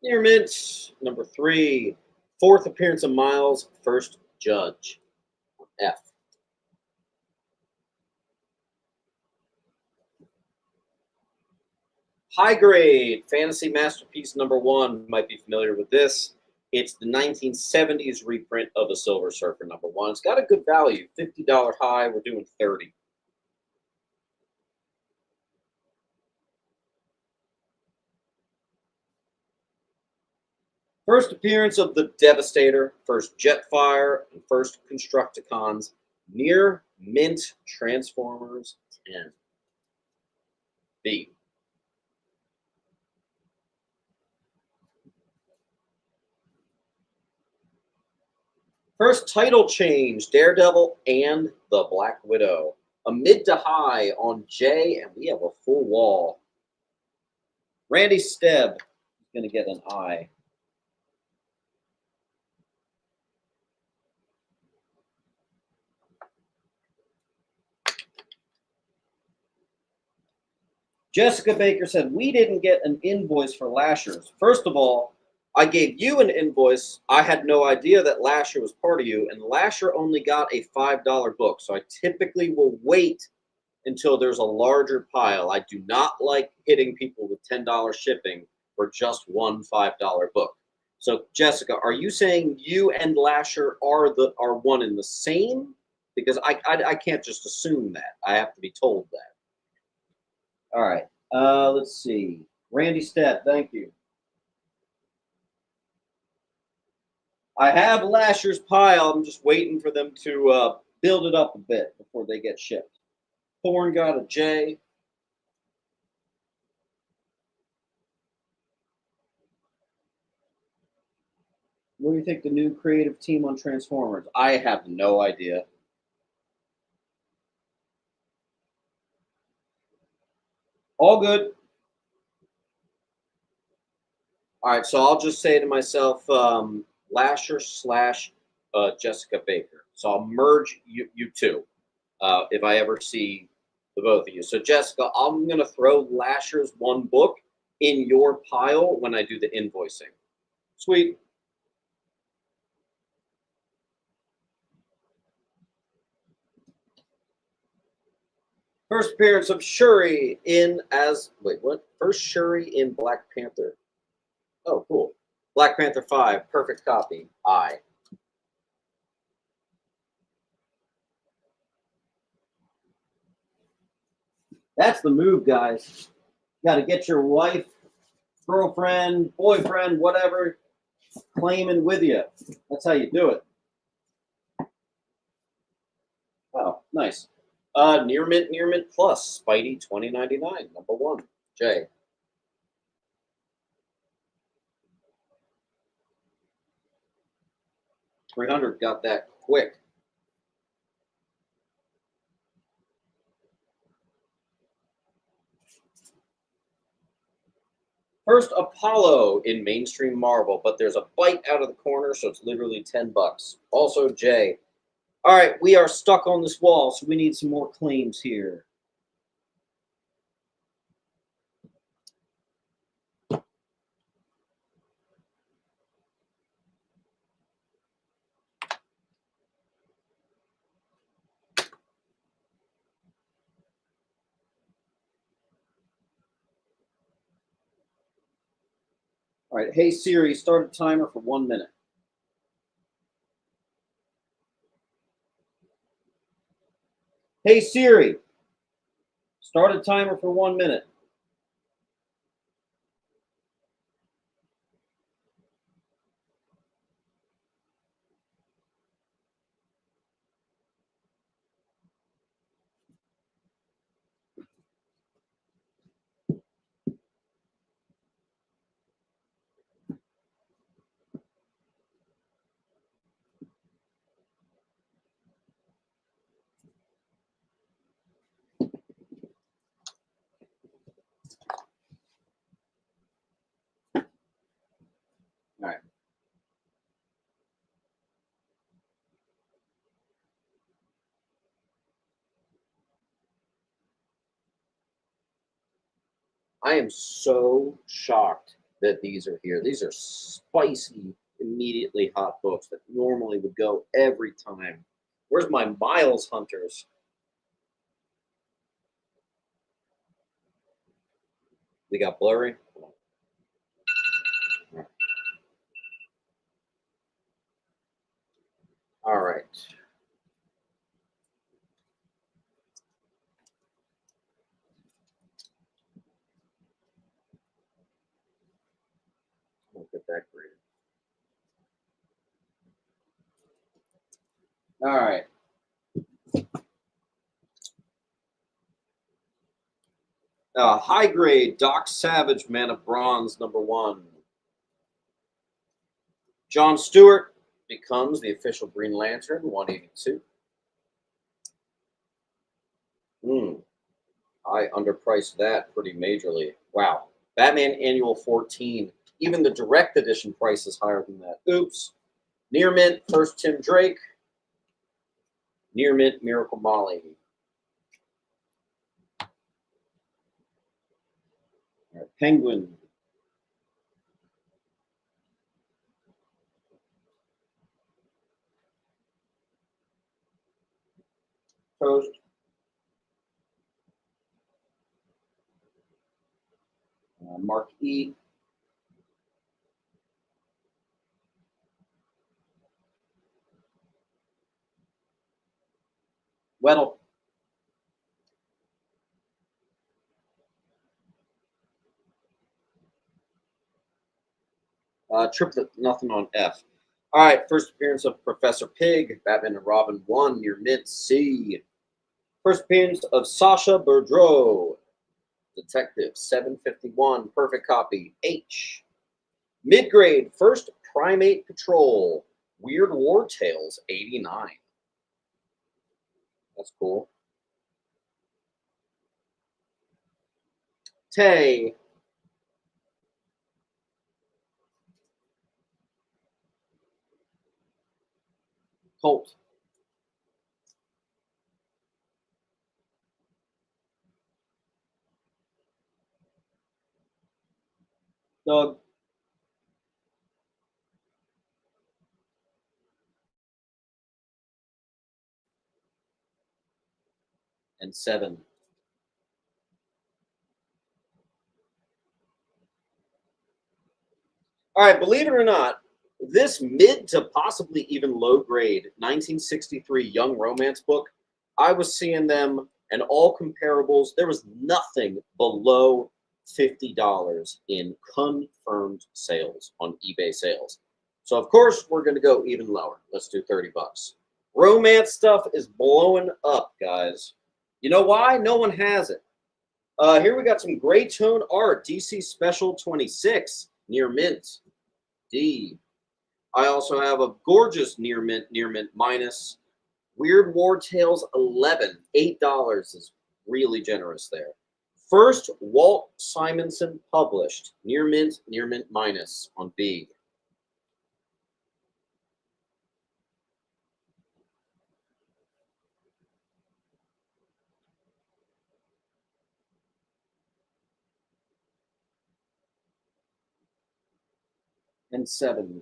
Near mint, number 3. Fourth appearance of Miles, first judge. F. High grade fantasy masterpiece number 1. Might be familiar with this. It's the 1970s reprint of a Silver Surfer number 1. It's got a good value, $50 high. We're doing 30. First appearance of the Devastator, first Jetfire, and first Constructicons. Near mint Transformers 10. B. First title change, Daredevil and the Black Widow. A mid to high on J, and we have a full wall. Randy Stebb is going to get an I. Jessica Baker said, we didn't get an invoice for Lashers. First of all, I gave you an invoice. I had no idea that Lasher was part of you, and Lasher only got a $5 book. So I typically will wait until there's a larger pile. I do not like hitting people with $10 shipping for just one $5 book. So Jessica, are you saying you and Lasher are one and the same? Because I can't just assume that. I have to be told that. All right. Let's see. Randy Stett, thank you. I have Lasher's pile. I'm just waiting for them to build it up a bit before they get shipped. Thorn got a J. What do you think the new creative team on Transformers? I have no idea. All good. All right, so I'll just say to myself, Lasher / Jessica Baker. So I'll merge you two if I ever see the both of you. So Jessica, I'm going to throw Lasher's one book in your pile when I do the invoicing. Sweet. First appearance of Shuri in as wait what? First Shuri in Black Panther. Oh, cool. Black Panther 5, perfect copy. I. That's the move, guys. Got to get your wife, girlfriend, boyfriend, whatever, claiming with you. That's how you do it. Oh, nice. Near mint plus, Spidey 2099, number 1. Jay. $300 got that quick. First Apollo in mainstream Marvel, but there's a bite out of the corner, so it's literally $10. Also Jay. All right, we are stuck on this wall, so we need some more claims here. All right. Hey Siri, start a timer for 1 minute. Hey Siri, start a timer for 1 minute. All right. I am so shocked that these are here. These are spicy, immediately hot books that normally would go every time. Where's my Miles Hunters? We got blurry. All right. I'll get that graded. All right. High grade Doc Savage, Man of Bronze, #1. John Stewart becomes the official Green Lantern, 182. I underpriced that pretty majorly. Wow. Batman Annual 14. Even the direct edition price is higher than that. Oops. Near mint, first Tim Drake. Near mint, Miracle Molly. Right, Penguin. Toast. Mark E. Weddle. Triplet, nothing on F. All right, first appearance of Professor Pig, Batman and Robin 1, near mint, C. First appearance of Sasha Boudreau, Detective, 751, perfect copy, H. Mid-grade, first Primate Patrol, Weird War Tales, 89. That's cool. Tay. Colt. Doug. And 7. All right, believe it or not, this mid to possibly even low grade 1963 young romance book, I was seeing them and all comparables. There was nothing below $50 in confirmed sales on eBay sales. So of course we're going to go even lower. Let's do 30 bucks. Romance stuff is blowing up, guys. You know why? No one has it. Here we got some gray tone art. DC Special 26 near mint. D. I also have a gorgeous near mint minus. Weird War Tales 11, $8 is really generous there. First Walt Simonson published, near mint minus on B. And 7.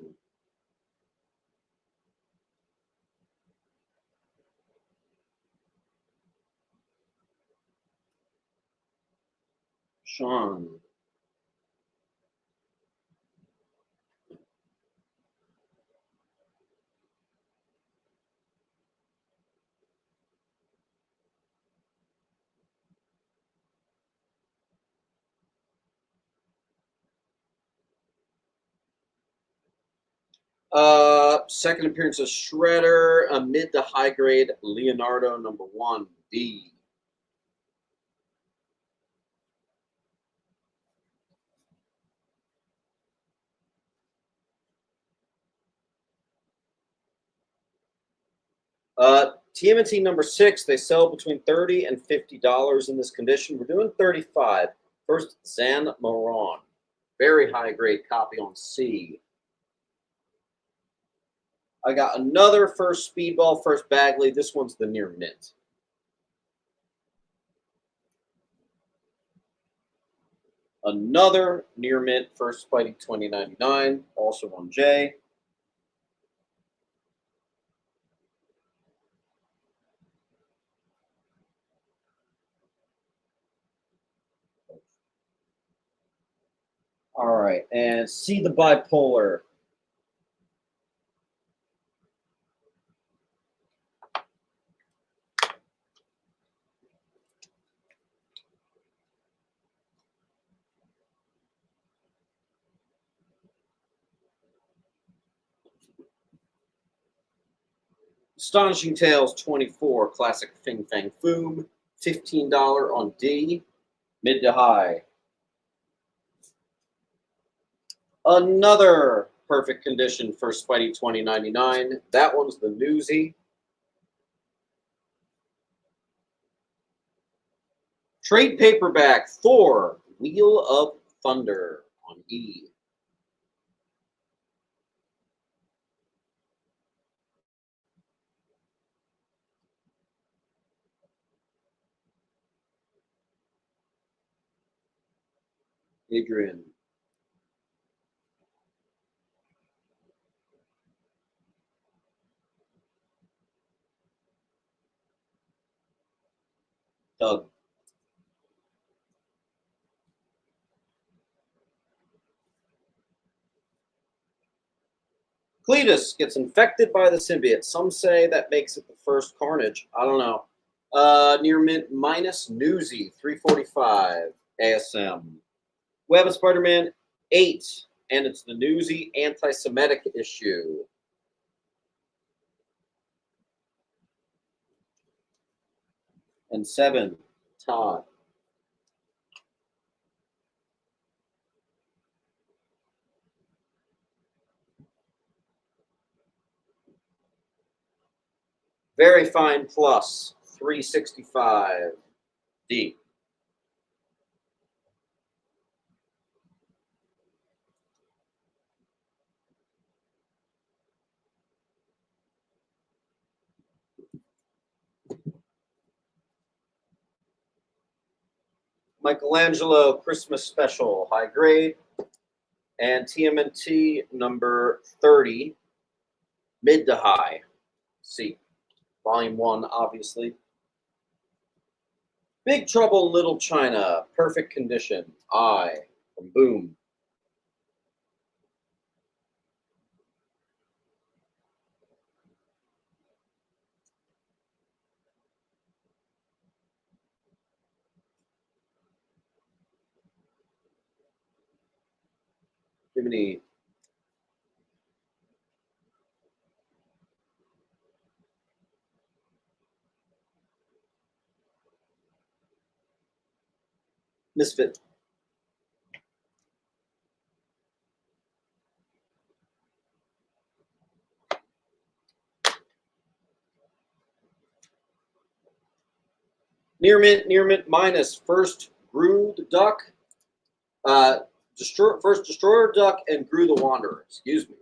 Sean. Second appearance of Shredder, a mid to high grade Leonardo #1 D. TMNT #6, they sell between $30 and $50 in this condition. We're doing 35. First, Zan Moron. Very high grade copy on C. I got another first Speedball, first Bagley. This one's the near mint. Another near mint first Spidey 2099, also on J. All right, and see the bipolar. Astonishing Tales 24, classic Fing Fang Foom, $15 on D, mid to high. Another perfect condition for Spidey 2099. That one's the Newsy. Trade paperback Thor, Wheel of Thunder on E. Adrian. Doug. Cletus gets infected by the symbiote. Some say that makes it the first Carnage. I don't know. Near mint minus Newsy, 345 ASM. Web of Spider-Man 8, and it's the Newsy anti-Semitic issue. And 7, Todd. Very Fine Plus, 365 D. Michelangelo Christmas Special, high grade. And TMNT number 30, mid to high. C. Volume 1, obviously. Big Trouble in Little China, perfect condition. I, from Boom. Jiminy. Misfit. Near mint minus. First Gru the Duck. First Destroyer Duck and Gru the Wanderer. Excuse me.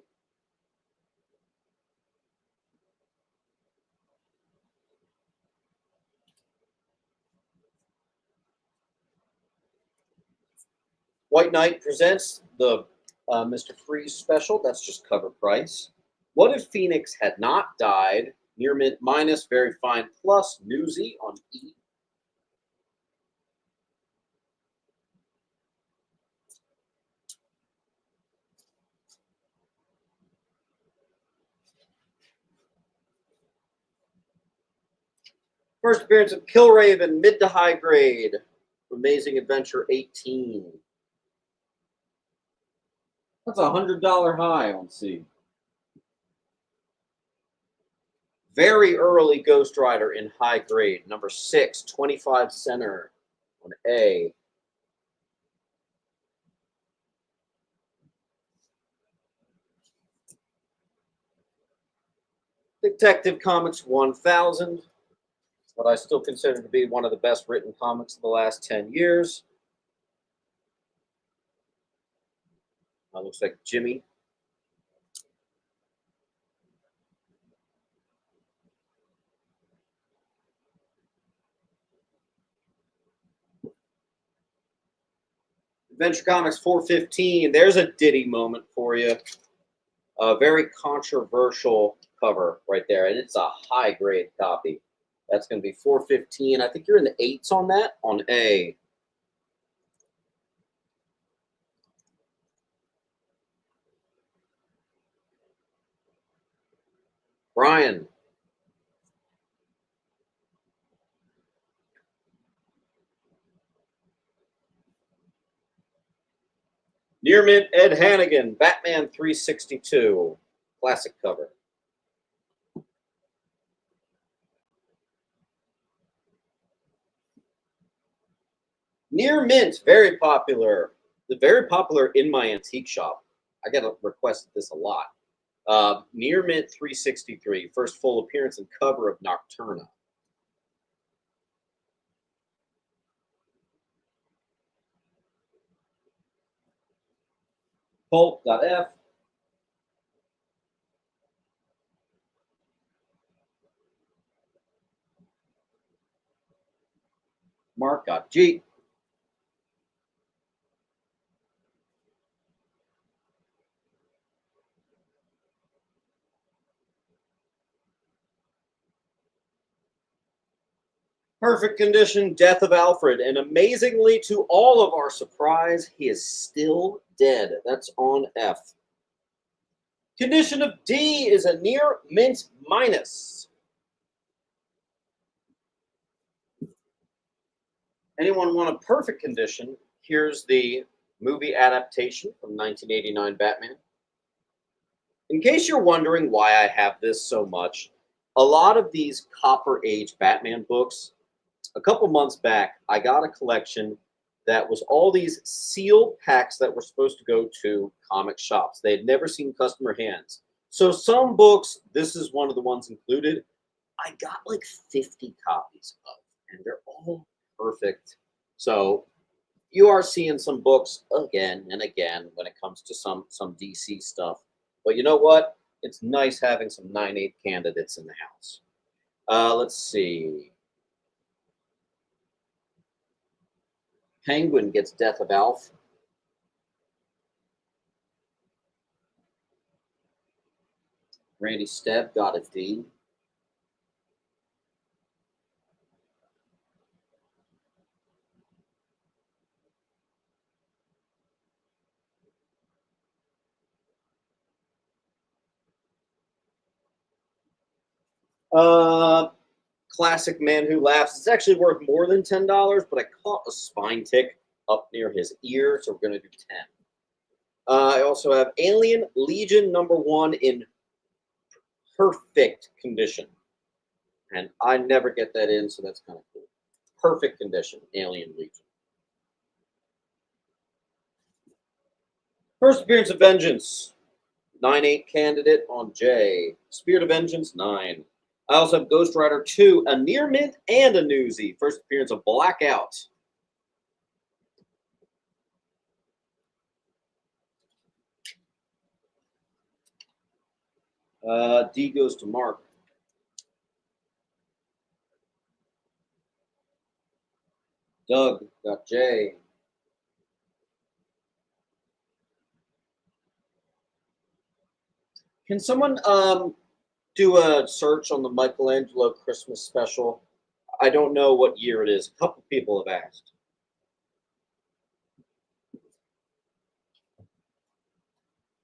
White Knight presents the Mr. Freeze special. That's just cover price. What if Phoenix had not died? Near mint minus. Very Fine plus. Newsy on E. First appearance of Killraven, mid to high grade. Amazing Adventure 18. That's a $100 high on C. Very early Ghost Rider in high grade. Number 6, 25 center on A. Detective Comics 1000. What I still consider to be one of the best written comics of the last 10 years. Looks like Jimmy. Adventure Comics 415. There's a Diddy moment for you. A very controversial cover right there, and it's a high grade copy. That's going to be 415. I think you're in the 8s on that on A. Brian. Near mint Ed Hannigan, Batman 362. Classic cover. Near mint, very popular. Very popular in my antique shop. I got requested this a lot. Near mint 363, first full appearance and cover of Nocturna. Pulp.f. Mark.g. Perfect condition, Death of Alfred. And amazingly, to all of our surprise, he is still dead. That's on F. Condition of D is a near mint minus. Anyone want a perfect condition? Here's the movie adaptation from 1989 Batman. In case you're wondering why I have this so much, a lot of these Copper Age Batman books, a couple months back, I got a collection that was all these sealed packs that were supposed to go to comic shops. They had never seen customer hands. So some books, this is one of the ones included, I got like 50 copies of, and they're all perfect. So you are seeing some books again and again when it comes to some DC stuff. But you know what? It's nice having some 9/8 candidates in the house. Let's see. Penguin gets Death of Alf. Randy Stebb got a D. Classic Man Who Laughs. It's actually worth more than $10, but I caught a spine tick up near his ear, so we're going to do 10. I also have Alien Legion #1 in perfect condition. And I never get that in, so that's kind of cool. Perfect condition, Alien Legion. First appearance of Vengeance. 9/8 candidate on J. Spirit of Vengeance, 9. I also have Ghost Rider 2, a near mint and a newsie. First appearance of Blackout. D goes to Mark. Doug got J. Can someone do a search on the Michelangelo Christmas special? I don't know what year it is. A couple people have asked.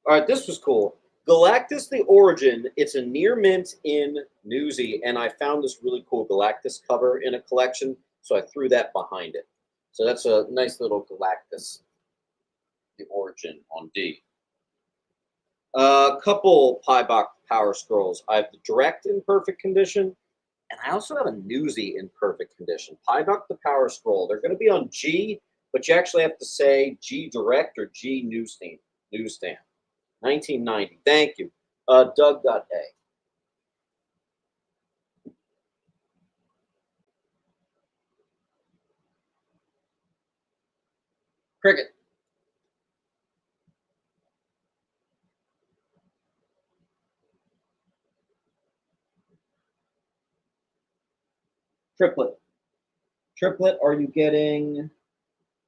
All right, this was cool. Galactus the Origin. It's a near mint in Newsy, and I found this really cool Galactus cover in a collection, so I threw that behind it. So that's a nice little Galactus the Origin on D. A couple Power Scrolls. I have the Direct in perfect condition, and I also have a Newsy in perfect condition. Pyduck the Power Scroll. They're going to be on G, but you actually have to say G Direct or G Newsstand. 1990. Thank you. Doug got A. Cricket. Triplet. Triplet, are you getting...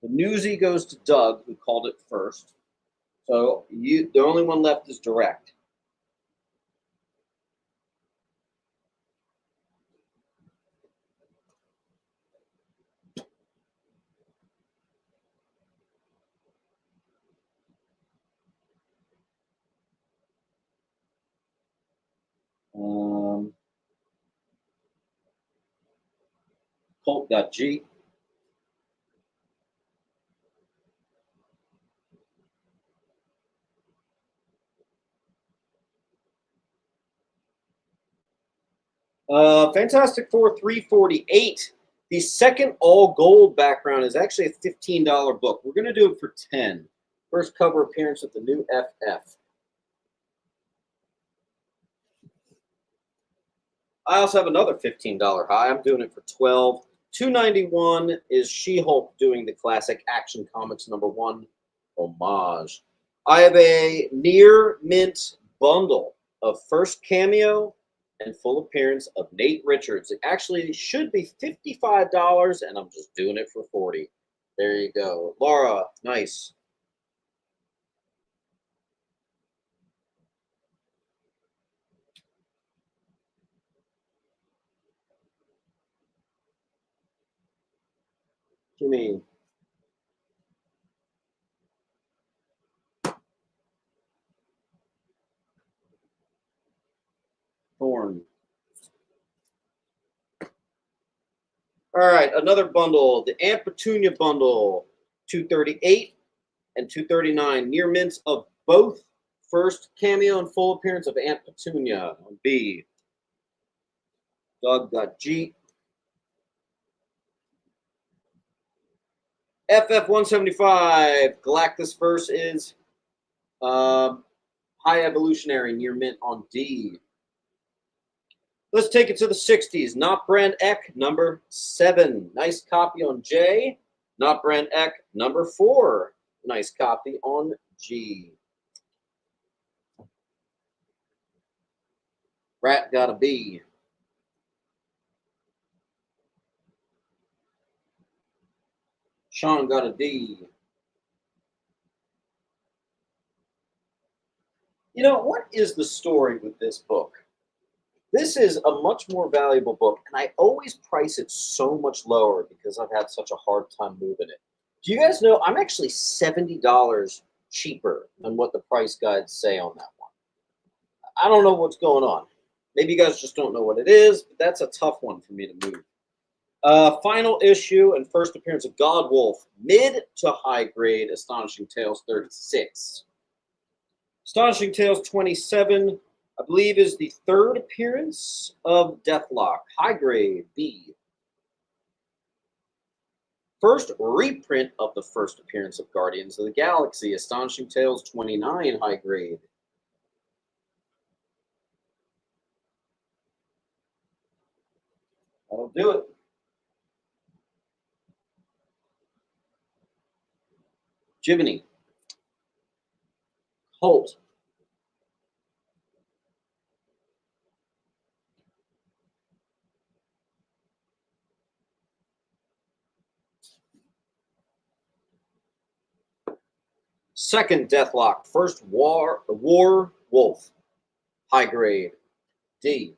The Newsy goes to Doug, who called it first. So the only one left is Direct. Colt got G. Fantastic Four 348. The second all gold background is actually a $15 book. We're going to do it for 10. First cover appearance with the new FF. I also have another $15 high. I'm doing it for 12. $2.91 is She-Hulk doing the classic Action Comics #1 homage. I have a near mint bundle of first cameo and full appearance of Nate Richards. It actually should be $55, and I'm just doing it for 40. There you go. Laura, nice. What do you mean? Thorn. All right, another bundle. The Aunt Petunia bundle, $238 and $239. Near mints of both first cameo and full appearance of Aunt Petunia on B. Doug got G. FF 175. Galactus Verse is High Evolutionary near mint on D. Let's take it to the 60s. Not Brand Ek, #7. Nice copy on J. Not Brand Ek, #4. Nice copy on G. Rat got a B. Sean got a D. You know, what is the story with this book? This is a much more valuable book, and I always price it so much lower because I've had such a hard time moving it. Do you guys know I'm actually $70 cheaper than what the price guides say on that one? I don't know what's going on. Maybe you guys just don't know what it is, but that's a tough one for me to move. Final issue and first appearance of Godwolf, mid to high grade, Astonishing Tales 36. Astonishing Tales 27, I believe, is the third appearance of Deathlock, high grade, B. First reprint of the first appearance of Guardians of the Galaxy, Astonishing Tales 29, high grade. That'll do it. Jiminy. Holt. Second Deathlock, first War Wolf, high grade, D.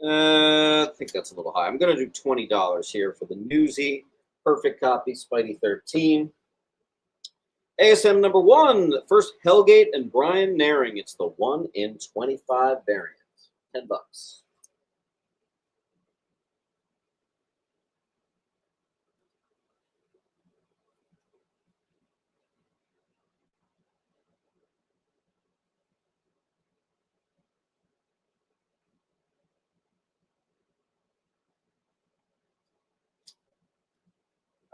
I think that's a little high. I'm going to do $20 here for the Newsy. Perfect copy, Spidey 13. ASM #1, first Hellgate and Brian Naring. It's the 1 in 25 variant. $10.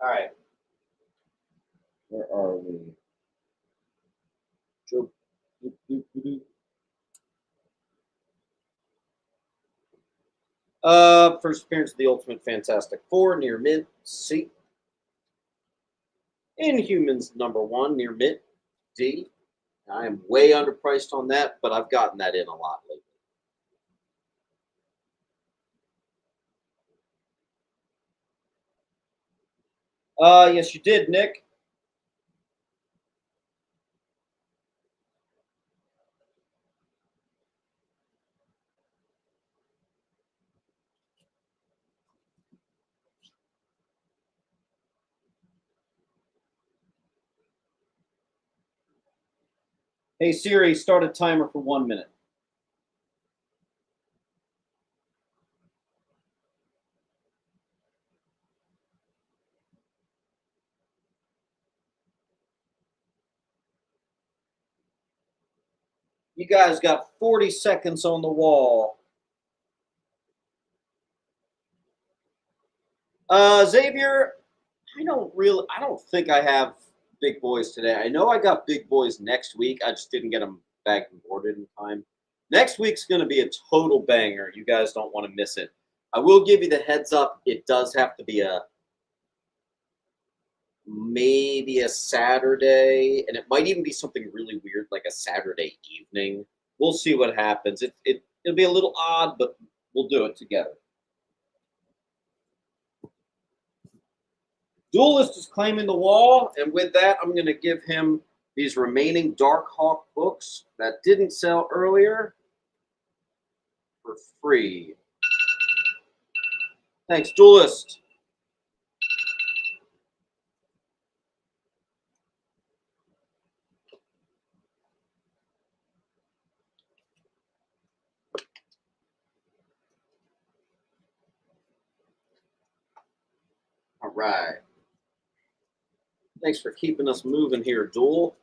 All right. Where are we? First appearance of the Ultimate Fantastic Four, near mint, C. Inhumans #1, near mint, D. I am way underpriced on that, but I've gotten that in a lot lately. Yes, you did, Nick. Hey Siri, start a timer for 1 minute. You guys got 40 seconds on the wall. Xavier, I don't think I have big boys today. I know I got big boys next week. I just didn't get them back and boarded in time. Next week's going to be a total banger. You guys don't want to miss it. I will give you the heads up. It does have to be maybe a Saturday, and it might even be something really weird like a Saturday evening. We'll see what happens. It'll be a little odd, but we'll do it together. Duelist is claiming the wall, and with that, I'm going to give him these remaining Darkhawk books that didn't sell earlier for free. Thanks, Duelist. All right. Thanks for keeping us moving here, Duel.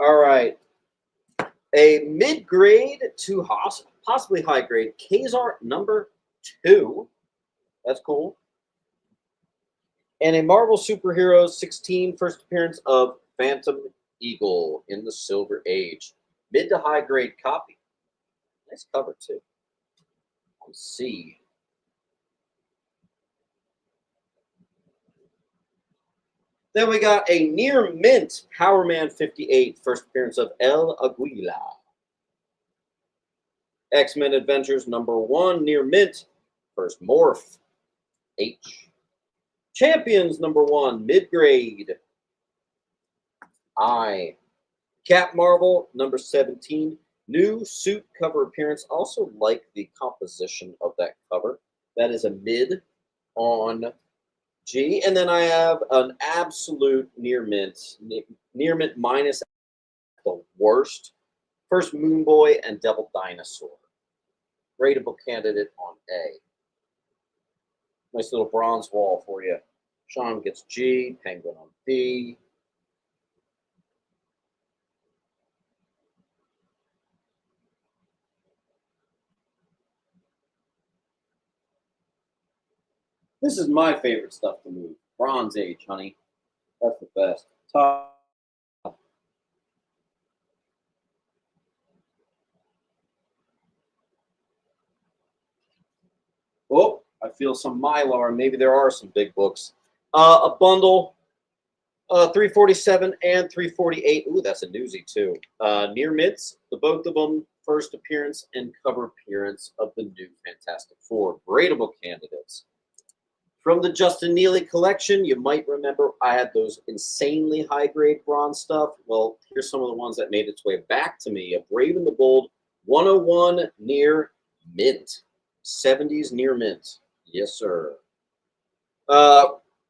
All right. A mid-grade to possibly high-grade Kazar #2. That's cool. And a Marvel Superheroes 16 first appearance of Phantom Eagle in the Silver Age. Mid to high-grade copy. Nice cover, too. Let's see. Then we got a near mint Power Man 58 first appearance of El Aguila. X-Men Adventures #1 near mint first morph H. Champions #1 mid-grade I. Cap Marvel #17 new suit cover appearance. Also like the composition of that cover. That is a mid on G. And then I have an absolute near mint minus the worst. First Moon Boy and Devil Dinosaur. Rateable candidate on A. Nice little bronze wall for you. Sean gets G, Penguin on B. This is my favorite stuff to move. Bronze Age, honey. That's the best. Top. Oh, I feel some Mylar. Maybe there are some big books. A bundle, 347 and 348. Ooh, that's a newsie too. Near mints, the both of them first appearance and cover appearance of the new Fantastic Four. Rateable candidates. From the Justin Neely collection, you might remember I had those insanely high-grade bronze stuff. Well, here's some of the ones that made its way back to me. A Brave and the Bold 101 near mint. 70s near mint. Yes, sir.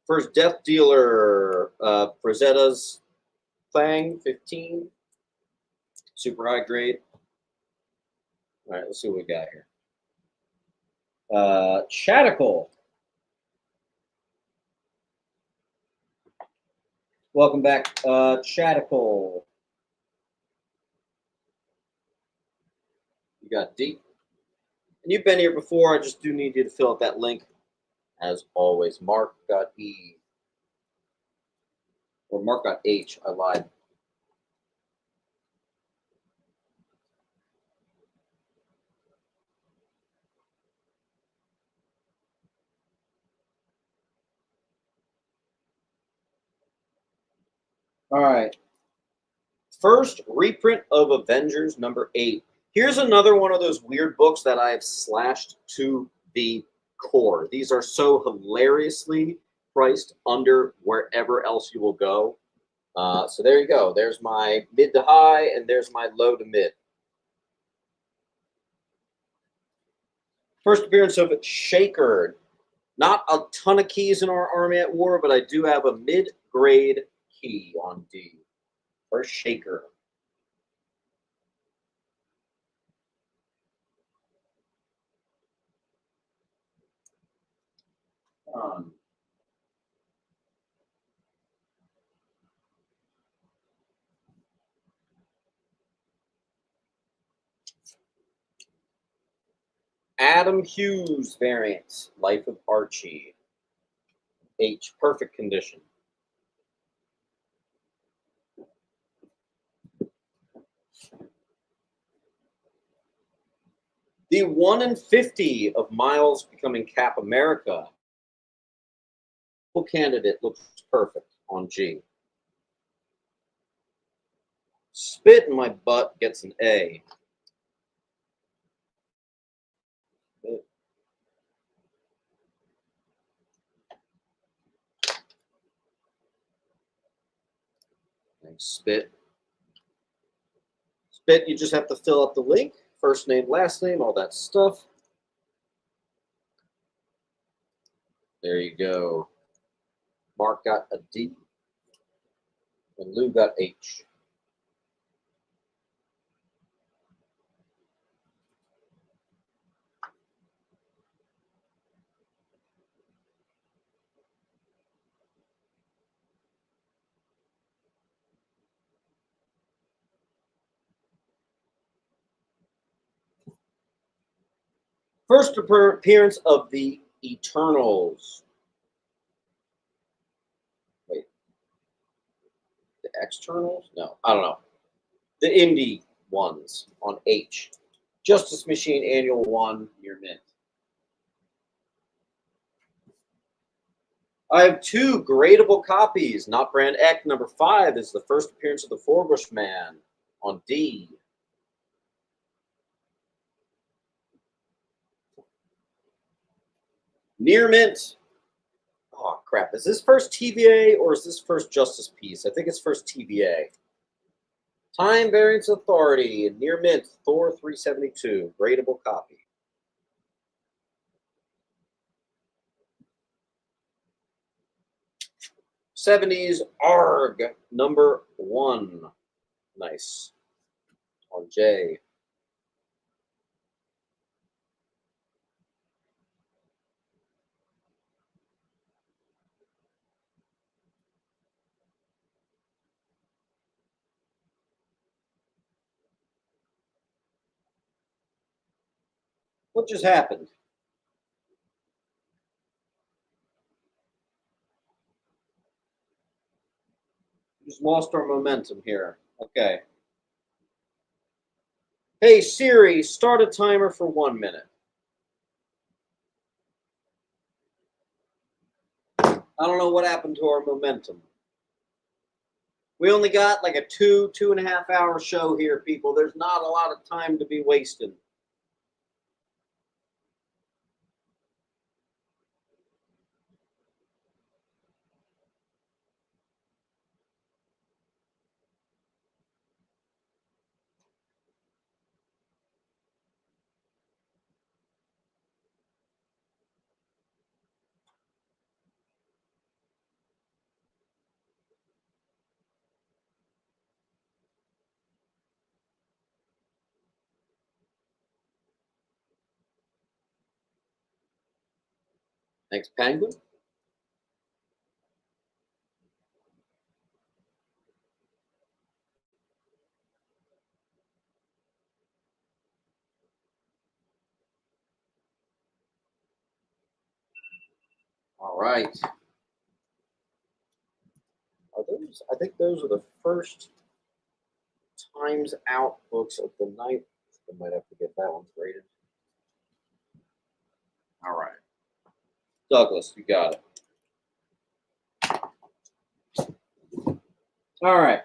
First Death Dealer, Frazetta's Fang 15. Super high grade. All right, let's see what we got here. Shadical. Welcome back, Shadical. You got D. And you've been here before. I just do need you to fill out that link. As always, Mark got E. Or Mark got H. I lied. All right. First reprint of Avengers number 8. Here's another one of those weird books that I have slashed to the core. These are so hilariously priced under wherever else you will go. So there you go. There's my mid to high, and there's my low to mid. First appearance of Shaker. Not a ton of keys in our Army at War, but I do have a mid-grade key on D. First Shaker. Adam Hughes variant, Life of Archie. H, perfect condition. The 1 in 50 of Miles becoming Cap America. Candidate looks perfect on G. Spit in my butt gets an A. Spit. Spit, you just have to fill out the link. First name, last name, all that stuff. There you go. Mark got a D. And Lou got H. First appearance of the Eternals. Wait. The Externals? No, I don't know. The indie ones on H. Justice Machine Annual 1, near mint. I have 2 gradable copies. Not Brand X number 5 is the first appearance of the Forbush Man on D. Near mint. Oh, crap. Is this first TVA or is this first Justice piece? I think it's first TVA. Time Variance Authority, near mint, Thor 372, gradable copy. '70s ARG, number 1. Nice. On J. What just happened? We just lost our momentum here. Okay. Hey Siri, start a timer for 1 minute. I don't know what happened to our momentum. We only got like a 2.5 hour show here, people. There's not a lot of time to be wasted. Thanks, Penguin. All right. Are those? I think those are the first Times Out books of the night. I might have to get that one graded. All right. Douglas, you got it. All right.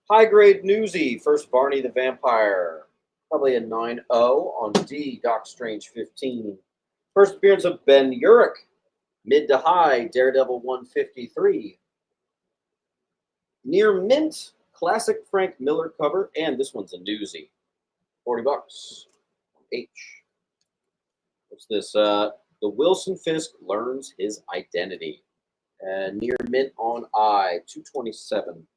High grade newsy. First Barney the Vampire. Probably a 9-0 on D. Doc Strange 15. First appearance of Ben Urich. Mid to high. Daredevil 153. Near mint. Classic Frank Miller cover. And this one's a newsy. $40. H. What's this? The Wilson Fisk learns his identity. Near mint on I. 227.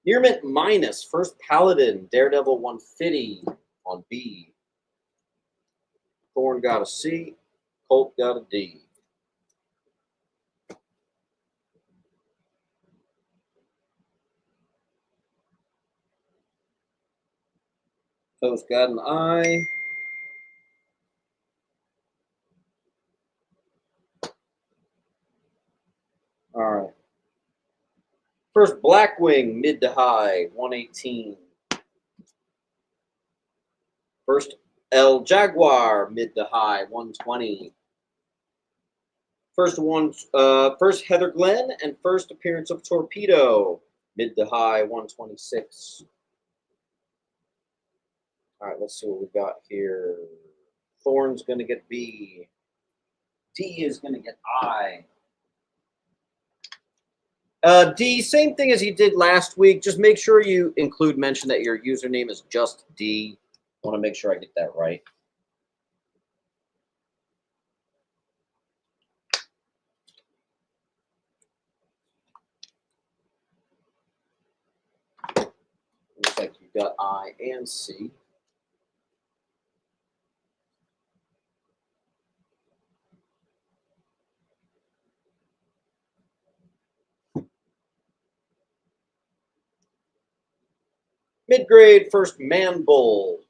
Near mint minus. First Paladin. Daredevil 150 on B. Thorn got a C. Colt got a D. Toast got an I. All right. First Blackwing, mid to high, 118. First El Jaguar, mid to high, 120. First Heather Glenn and first appearance of Torpedo, mid to high, 126. All right, let's see what we got here. Thorn's going to get B. D is going to get I. D, same thing as you did last week. Just make sure you mention that your username is just D. I want to make sure I get that right. Looks like you got I and C. Mid-grade first Man Bull,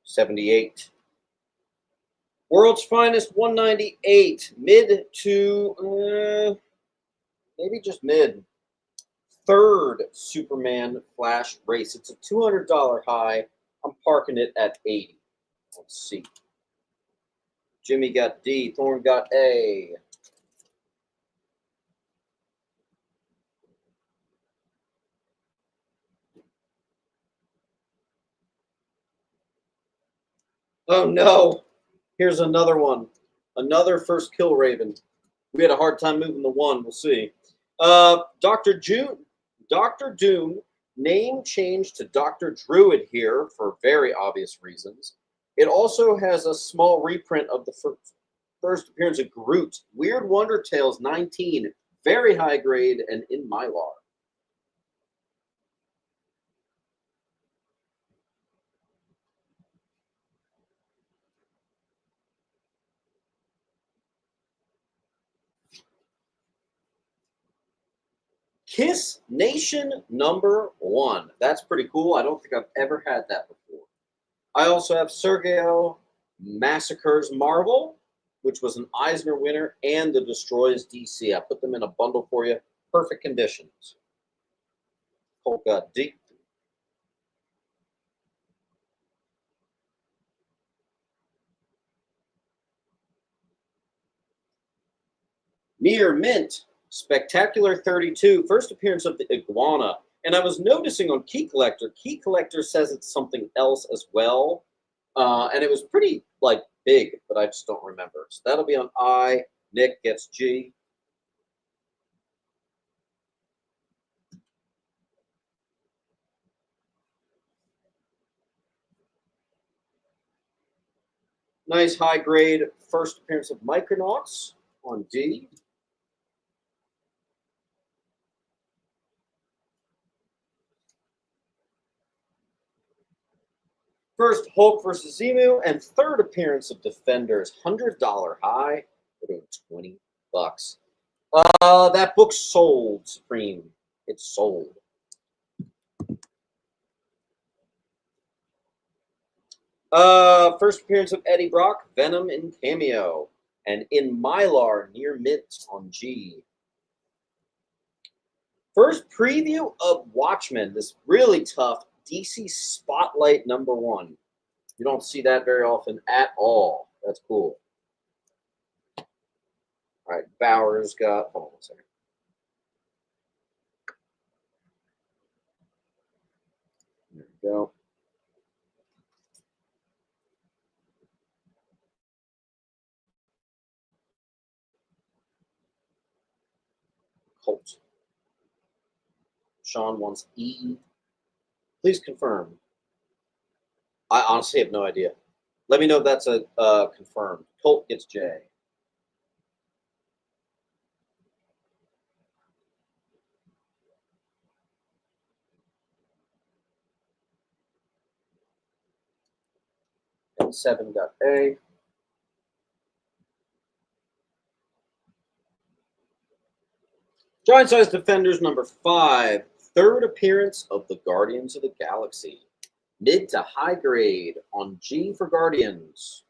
78. World's Finest, 198. Mid to maybe just mid. Third Superman Flash Race. It's a $200 high. I'm parking it at 80. Let's see. Jimmy got D. Thorn got A. Oh no. Here's another one. Another first Kill Raven. We had a hard time moving the one. We'll see. Dr. Doom, name changed to Dr. Druid here for very obvious reasons. It also has a small reprint of the first appearance of Groot. Weird Wonder Tales 19. Very high grade and in Mylar. Kiss Nation #1. That's pretty cool. I don't think I've ever had that before. I also have Sergio Massacres Marvel, which was an Eisner winner, and the Destroys DC. I put them in a bundle for you. Perfect conditions. Colt got D. Near mint, Spectacular 32, first appearance of the Iguana. And I was noticing on Key Collector says it's something else as well. And it was pretty, big, but I just don't remember. So that'll be on I. Nick gets G. Nice high grade first appearance of Micronauts on D. First Hulk versus Zemu, and third appearance of Defenders. $100 high. We're doing 20 bucks. That book sold, Supreme. It's sold. First appearance of Eddie Brock, Venom in cameo, and in Mylar near mint on G. First preview of Watchmen, this really tough DC Spotlight #1. You don't see that very often at all. That's cool. All right, Bowers got, hold on a second. There we go. Colt. Sean wants E. Please confirm. I honestly have no idea. Let me know if that's a confirmed. Colt gets J. And 7 got A. Giant Size Defenders #5. Third appearance of the Guardians of the Galaxy. Mid to high grade on G for Guardians.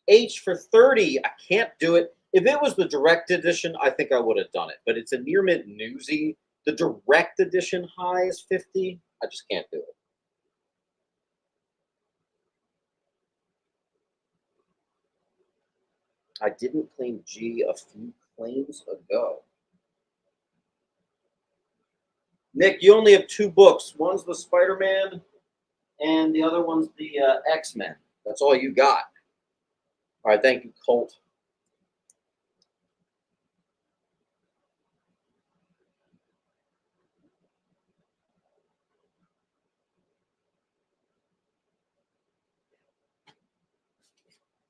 H for 30. I can't do it. If it was the direct edition, I think I would have done it. But it's a near mint newsy. The direct edition high is 50. I just can't do it. I didn't claim G a few claims ago. Nick, you only have 2 books. One's the Spider-Man, and the other one's the X-Men. That's all you got. All right, thank you, Colt.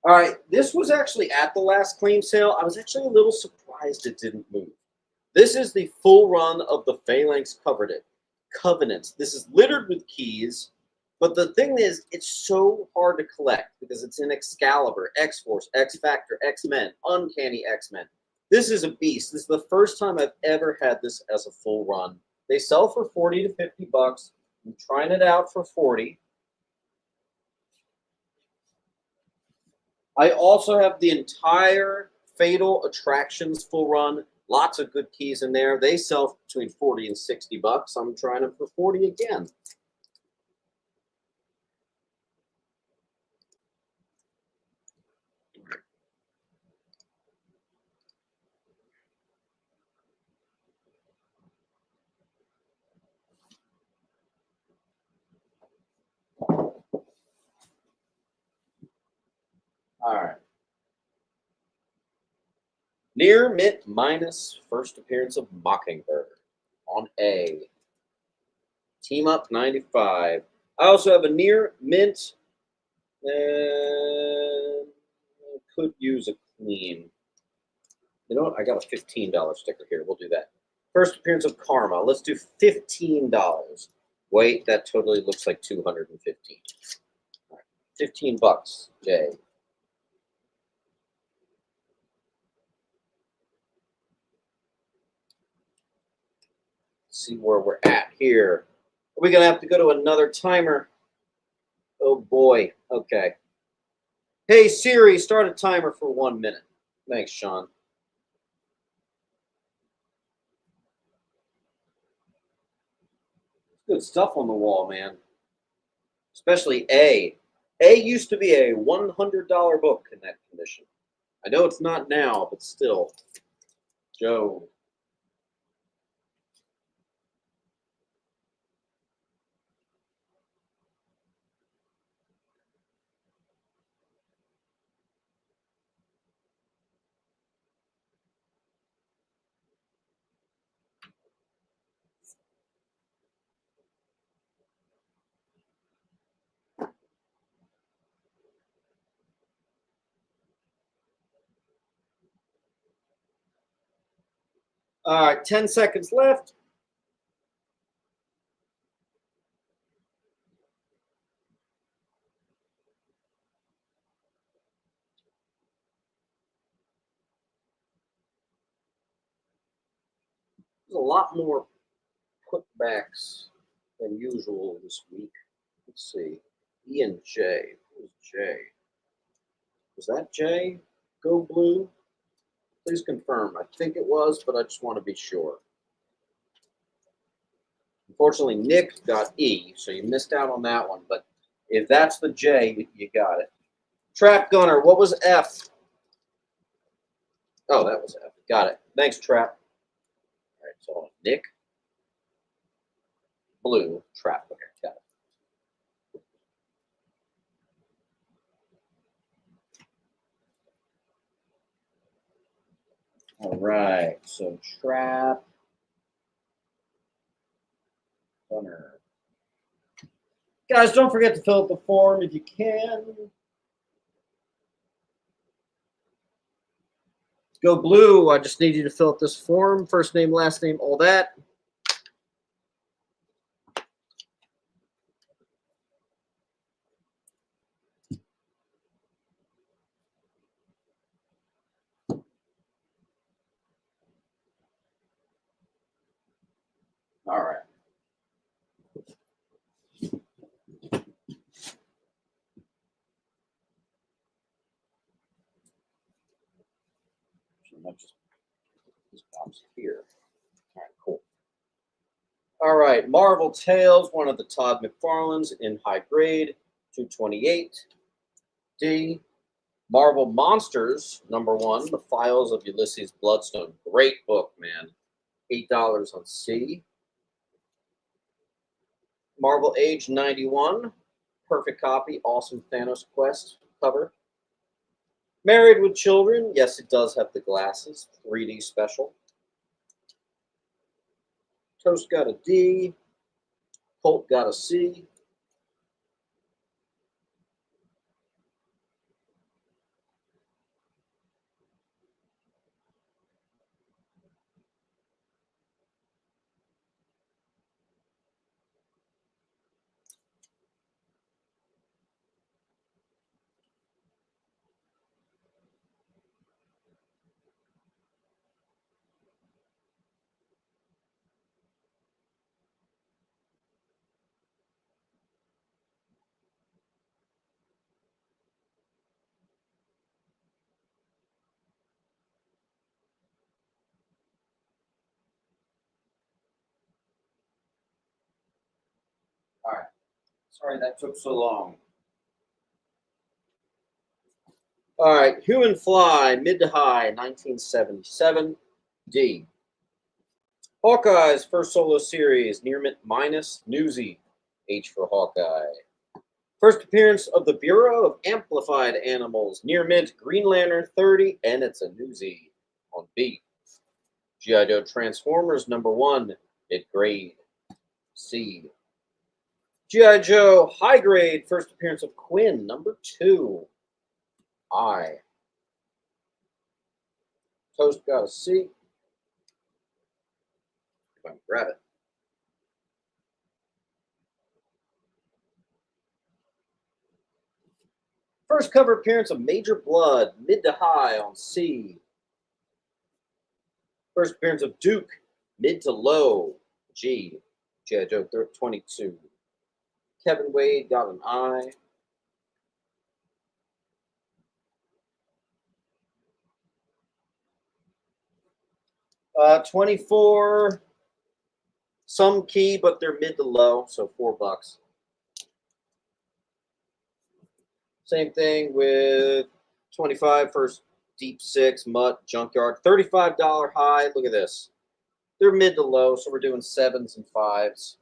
All right, this was actually at the last claim sale. I was actually a little surprised it didn't move. This is the full run of the Phalanx Covenants. This is littered with keys, but the thing is, it's so hard to collect because it's in Excalibur, X-Force, X-Factor, X-Men, Uncanny X-Men. This is a beast. This is the first time I've ever had this as a full run. They sell for 40 to 50 bucks. I'm trying it out for 40. I also have the entire Fatal Attractions full run. Lots of good keys in there. They sell between 40 and 60 bucks. I'm trying them for 40 again. All right. Near mint minus first appearance of Mockingbird on A. Team Up 95. I also have a near mint. Could use a clean. You know what? I got a $15 sticker here. We'll do that. First appearance of Karma. Let's do $15. Wait, that totally looks like 215. All right, 15 bucks, Jay. See where we're at here. Are we going to have to go to another timer? Oh, boy. Okay. Hey, Siri, start a timer for 1 minute. Thanks, Sean. Good stuff on the wall, man. Especially A. A used to be a $100 book in that condition. I know it's not now, but still. Joe. All right, 10 seconds left. There's a lot more putbacks than usual this week. Let's see. E and J. Who's J? Was that J? Go Blue? Please confirm. I think it was, but I just want to be sure. Unfortunately, Nick got E, so you missed out on that one. But if that's the J, you got it. Trap Gunner, what was F? Oh, that was F. Got it. Thanks, Trap. All right, so Nick, Blue, Trap. Okay, got it. All right, so Trap, Gunner. Guys, don't forget to fill out the form if you can. Go Blue, I just need you to fill out this form. First name, last name, all that. All right. So not just this box here. All right, cool. All right, Marvel Tales, one of the Todd McFarlane's in high grade, 228. D. Marvel Monsters, #1, The Files of Ulysses Bloodstone. Great book, man. $8 on C. Marvel Age 91, perfect copy, awesome Thanos Quest cover. Married with Children, yes, it does have the glasses, 3D special. Toast got a D. Colt got a C. All right. Sorry that took so long. All right. Human Fly, mid to high, 1977. D. Hawkeye's first solo series, near mint minus, Newsy, H for Hawkeye. First appearance of the Bureau of Amplified Animals, near mint, Green Lantern 30, and it's a Newsy on B. G.I. Joe Transformers, #1, mid grade, C. G.I. Joe high grade, first appearance of Quinn, #2, I. Toast got a C. If I can grab it. First cover appearance of Major Blood, mid to high on C. First appearance of Duke, mid to low, G. G.I. Joe 22. Kevin Wade got an I. Uh, 24, some key, but they're mid to low, so $4. Same thing with 25, first deep 6, Mutt, Junkyard. $35 high. Look at this. They're mid to low, so we're doing 7s and 5s.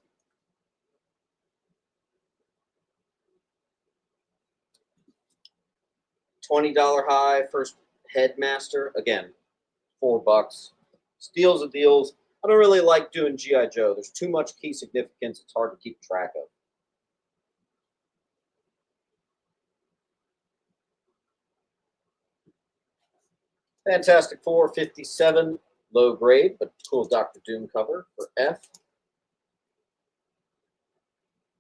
$20 high, first Headmaster. Again, $4. Steals of deals. I don't really like doing G.I. Joe. There's too much key significance. It's hard to keep track of. Fantastic Four, 57, low grade, but cool Doctor Doom cover for F.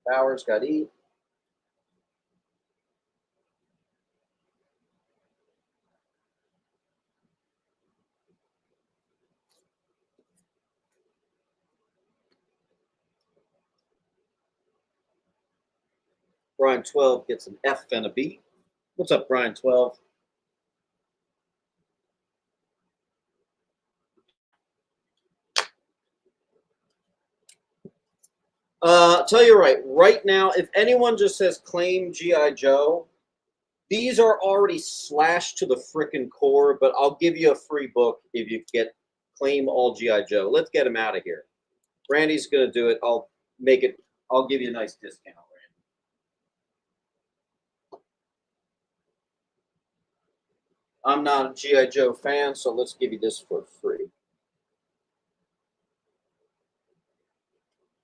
Powers got E. Brian 12 gets an F and a B. What's up, Brian 12? Tell you right now, if anyone just says claim G.I. Joe, these are already slashed to the frickin' core, but I'll give you a free book if you get claim all G.I. Joe. Let's get him out of here. Randy's going to do it. I'll give you a nice discount, Randy. I'm not a G.I. Joe fan, so let's give you this for free.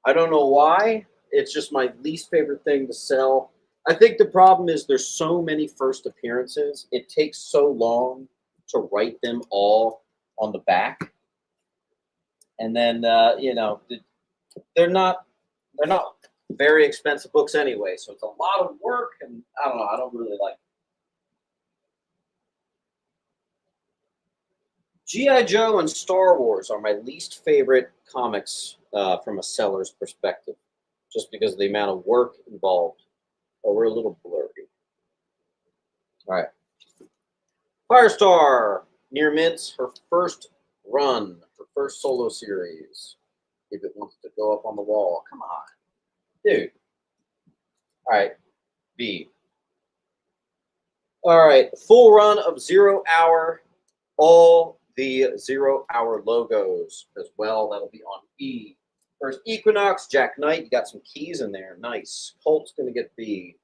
I don't know why. It's just my least favorite thing to sell. I think the problem is there's so many first appearances. It takes so long to write them all on the back, and then they're not very expensive books anyway. So it's a lot of work, and I don't know. I don't really like it. G.I. Joe and Star Wars are my least favorite comics from a seller's perspective, just because of the amount of work involved. Oh, we're a little blurry. All right. Firestar, near mint, her first run, her first solo series. If it wants to go up on the wall. Come on. Dude. All right. B. All right. Full run of 0 Hour. All the 0 Hour logos as well. That'll be on E. First Equinox, Jack Knight. You got some keys in there. Nice. Colt's going to get B.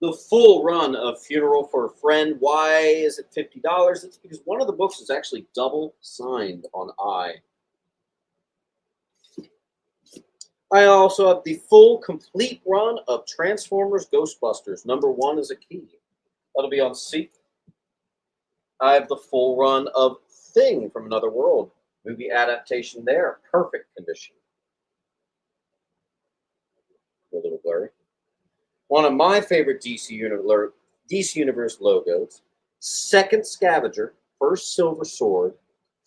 The full run of Funeral for a Friend. Why is it $50? It's because one of the books is actually double signed on I. I also have the full complete run of Transformers Ghostbusters. Number 1 is a key. That'll be on C. I have the full run of Thing from Another World. Movie adaptation there. Perfect condition. A little blurry. One of my favorite DC Universe logos. Second Scavenger. First Silver Sword.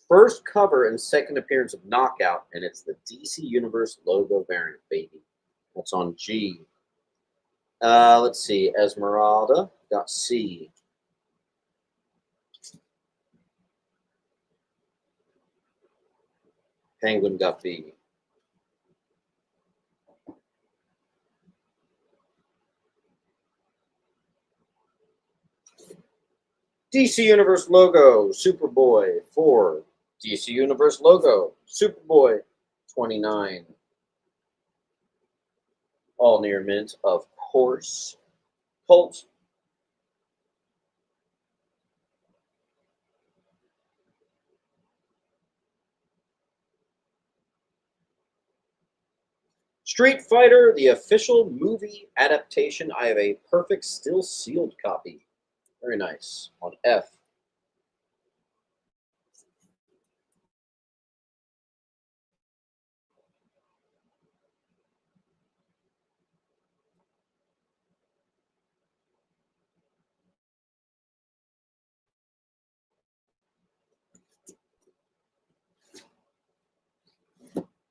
First cover and second appearance of Knockout, and it's the DC Universe logo variant, baby. That's on G. Let's see. Esmeralda got C. Penguin got B. DC Universe logo, Superboy, 4. DC Universe logo, Superboy, 29. All near mint, of course. Colt. Street Fighter, the official movie adaptation. I have a perfect, still sealed copy. Very nice. On F.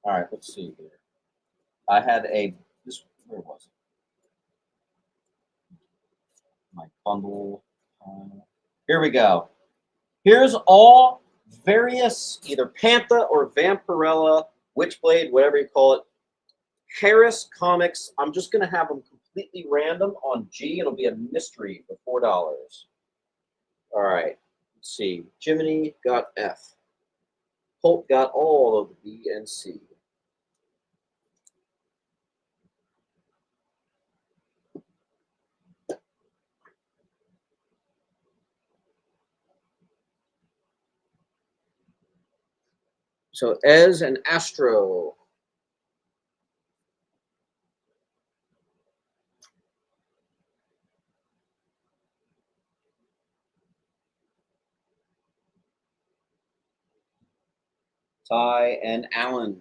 All right, let's see here. I had where was it? My bundle. Here we go. Here's all various either Pantha or Vampirella, Witchblade, whatever you call it. Harris Comics. I'm just going to have them completely random on G. It'll be a mystery for $4. All right. Let's see. Jiminy got F. Holt got all of B and C. So Ez and Astro. Ty and Alan.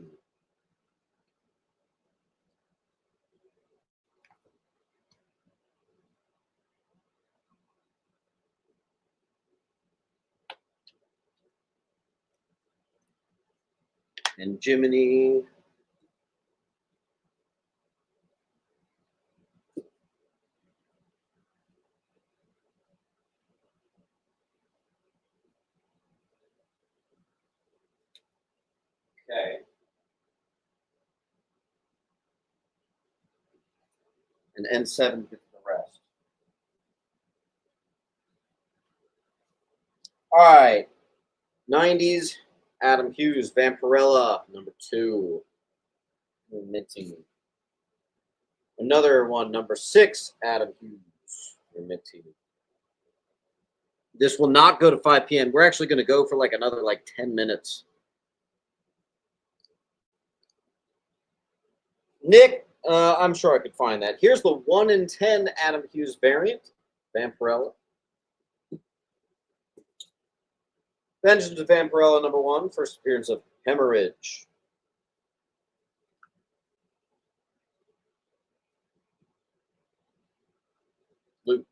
And Jiminy. Okay. And N7 gets the rest. All right. 90s, Adam Hughes, Vampirella, number 2. Minting. Another one, number 6, Adam Hughes, minting. This will not go to 5 p.m. We're actually going to go for like another 10 minutes. Nick, I'm sure I could find that. Here's the 1 in 10 Adam Hughes variant, Vampirella. Vengeance of Vampirella, number 1, first appearance of Hemorrhage. Luke.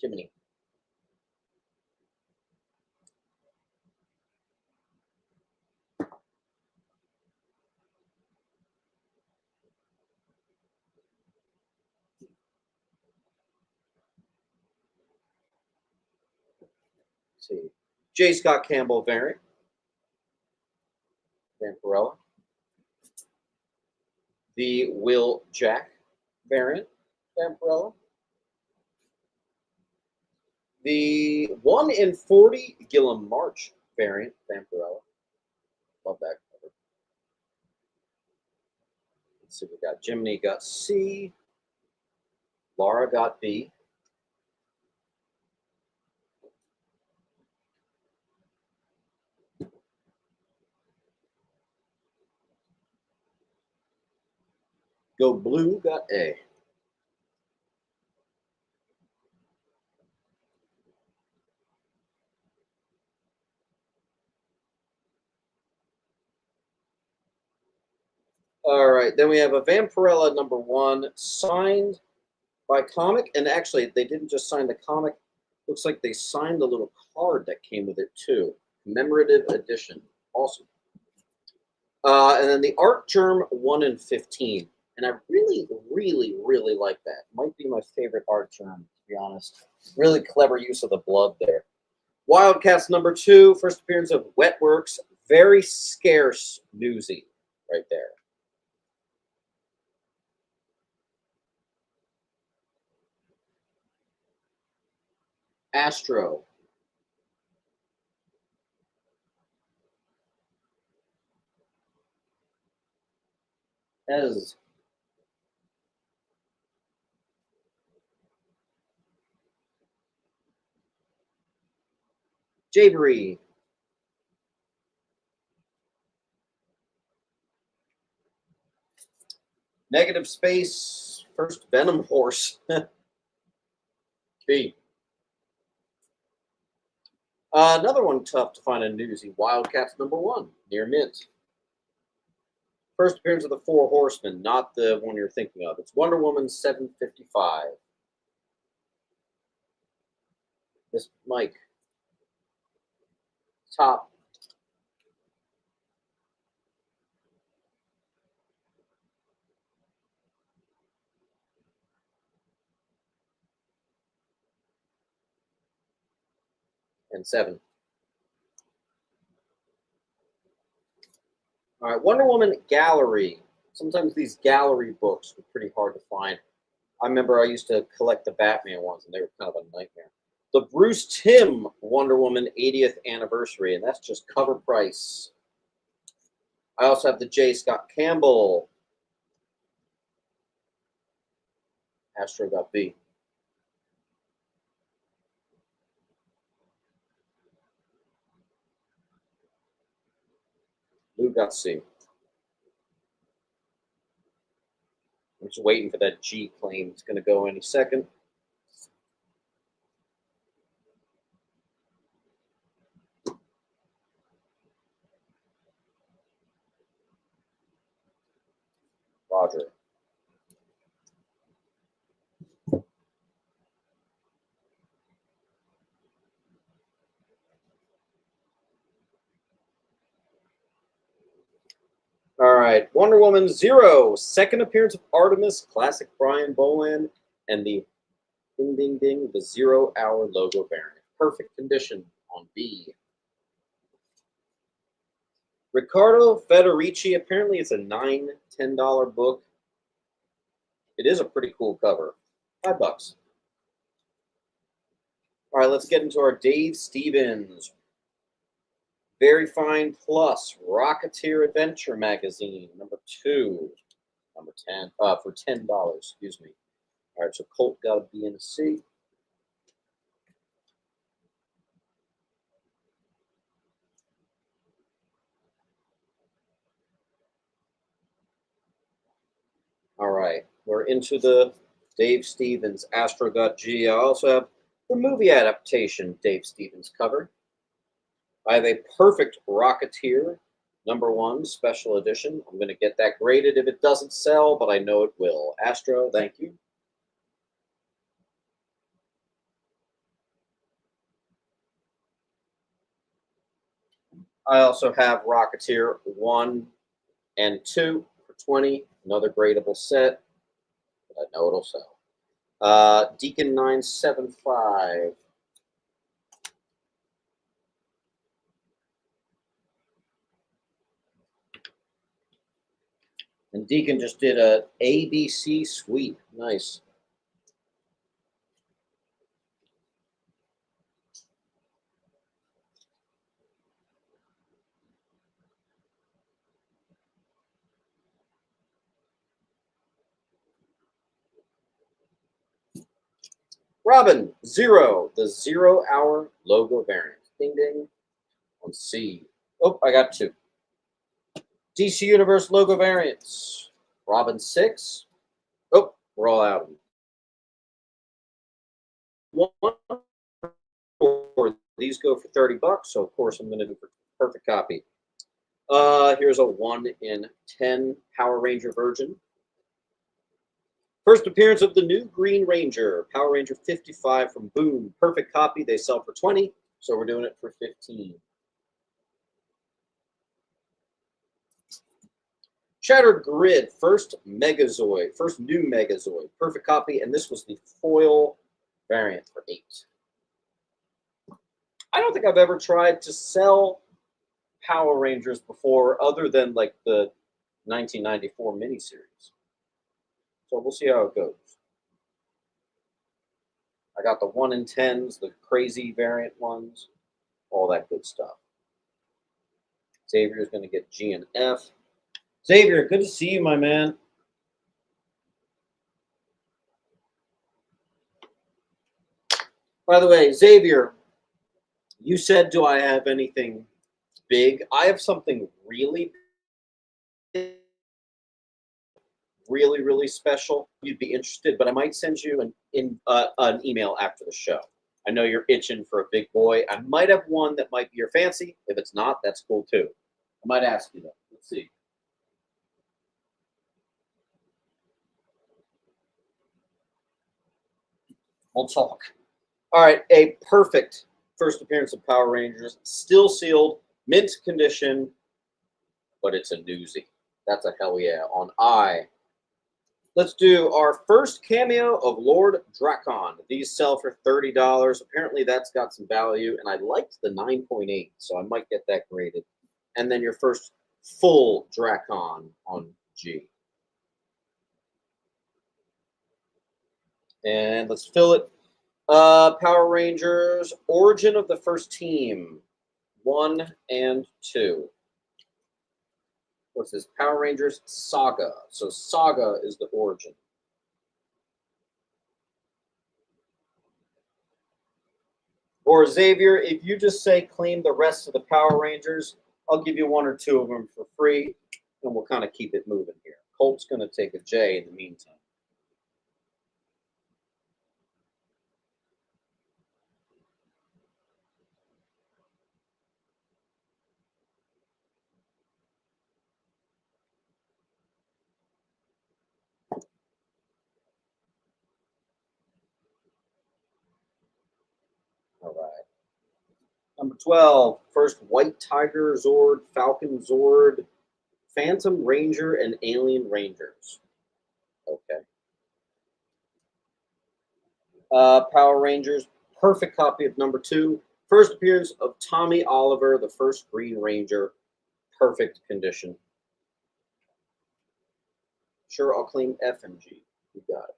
Jiminy. Let's see. J. Scott Campbell variant, Vampirella. The Will Jack variant, Vampirella. The 1 in 40 Gillum March variant, Vampirella. Love that cover. Let's see, we got Jiminy got C. Laura got B. Go Blue got A. All right, then we have a Vampirella number 1 signed by comic, and actually they didn't just sign the comic. Looks like they signed the little card that came with it too. Commemorative edition, awesome. And then the Art Germ 1 in 15, and I really, really, really like that. Might be my favorite Art Germ, to be honest. Really clever use of the blood there. Wildcats number 2, first appearance of Wetworks, very scarce newsy right there. Astro. Ez. Jabery. Negative Space, first Venom Horse. B. Another one tough to find a newsy. Wildcats number 1, near mint. First appearance of the 4 Horsemen, not the one you're thinking of. It's Wonder Woman 755. Miss Mike. Top. And 7. All right, Wonder Woman Gallery. Sometimes these gallery books were pretty hard to find. I remember I used to collect the Batman ones, and they were kind of a nightmare. The Bruce Timm Wonder Woman 80th anniversary, and that's just cover price. I also have the J. Scott Campbell. Astro got B. Lou got C. I'm just waiting for that G claim. It's going to go any second. Roger. All right, Wonder Woman 0, second appearance of Artemis, classic Brian Boland, and the ding ding ding, the 0 hour logo variant. Perfect condition on B. Riccardo Federici, apparently it's a $9, $10 book. It is a pretty cool cover. $5. All right, let's get into our Dave Stevens Very Fine Plus Rocketeer Adventure Magazine, number 2, number 10, for $10, excuse me. All right, so Colt got a B and a C. All right, we're into the Dave Stevens Astro Gut G. I also have the movie adaptation Dave Stevens cover. I have a perfect Rocketeer, number 1, special edition. I'm going to get that graded if it doesn't sell, but I know it will. Astro, thank you. I also have Rocketeer 1 and 2 for 20, another gradable set. But I know it'll sell. Deacon 975. And Deacon just did a ABC sweep. Nice. Robin 0, the 0 hour logo variant. Ding ding. On C. Oh, I got 2. DC Universe logo variants. Robin 6. Oh, we're all out of them. 1. These go for $30, so of course I'm going to do perfect copy. Here's a 1 in 10 Power Ranger version. First appearance of the new Green Ranger, Power Ranger 55 from Boom. Perfect copy. They sell for 20, so we're doing it for 15. Shattered Grid, first Megazoid, first new Megazoid. Perfect copy, and this was the foil variant for 8. I don't think I've ever tried to sell Power Rangers before, other than like the 1994 miniseries. So we'll see how it goes. I got the 1 in 10s, the crazy variant ones, all that good stuff. Xavier's going to get G and F. Xavier, good to see you, my man. By the way, Xavier, you said, do I have anything big? I have something really big, really special. You'd be interested, but I might send you an email after the show. I know you're itching for a big boy. I might have one that might be your fancy. If it's not, that's cool too. I might ask you though. Let's see. We'll talk. All right, a perfect first appearance of Power Rangers, still sealed, mint condition, but it's a newsie. That's a hell yeah. On I. Let's do our first cameo of Lord Drakon. These sell for $30. Apparently that's got some value, and I liked the 9.8, so I might get that graded. And then your first full Drakon on G. And let's fill it. Power Rangers, Origin of the First Team, 1 and 2. What's this? Power Rangers Saga. So Saga is the origin. Or Xavier, if you just say claim the rest of the Power Rangers, I'll give you 1 or 2 of them for free, and we'll kind of keep it moving here. Colt's going to take a J in the meantime. Number 12, first White Tiger Zord, Falcon Zord, Phantom Ranger, and Alien Rangers. Okay. Power Rangers, perfect copy of number 2. First appearance of Tommy Oliver, the first Green Ranger. Perfect condition. Sure, I'll claim F and G. You got it.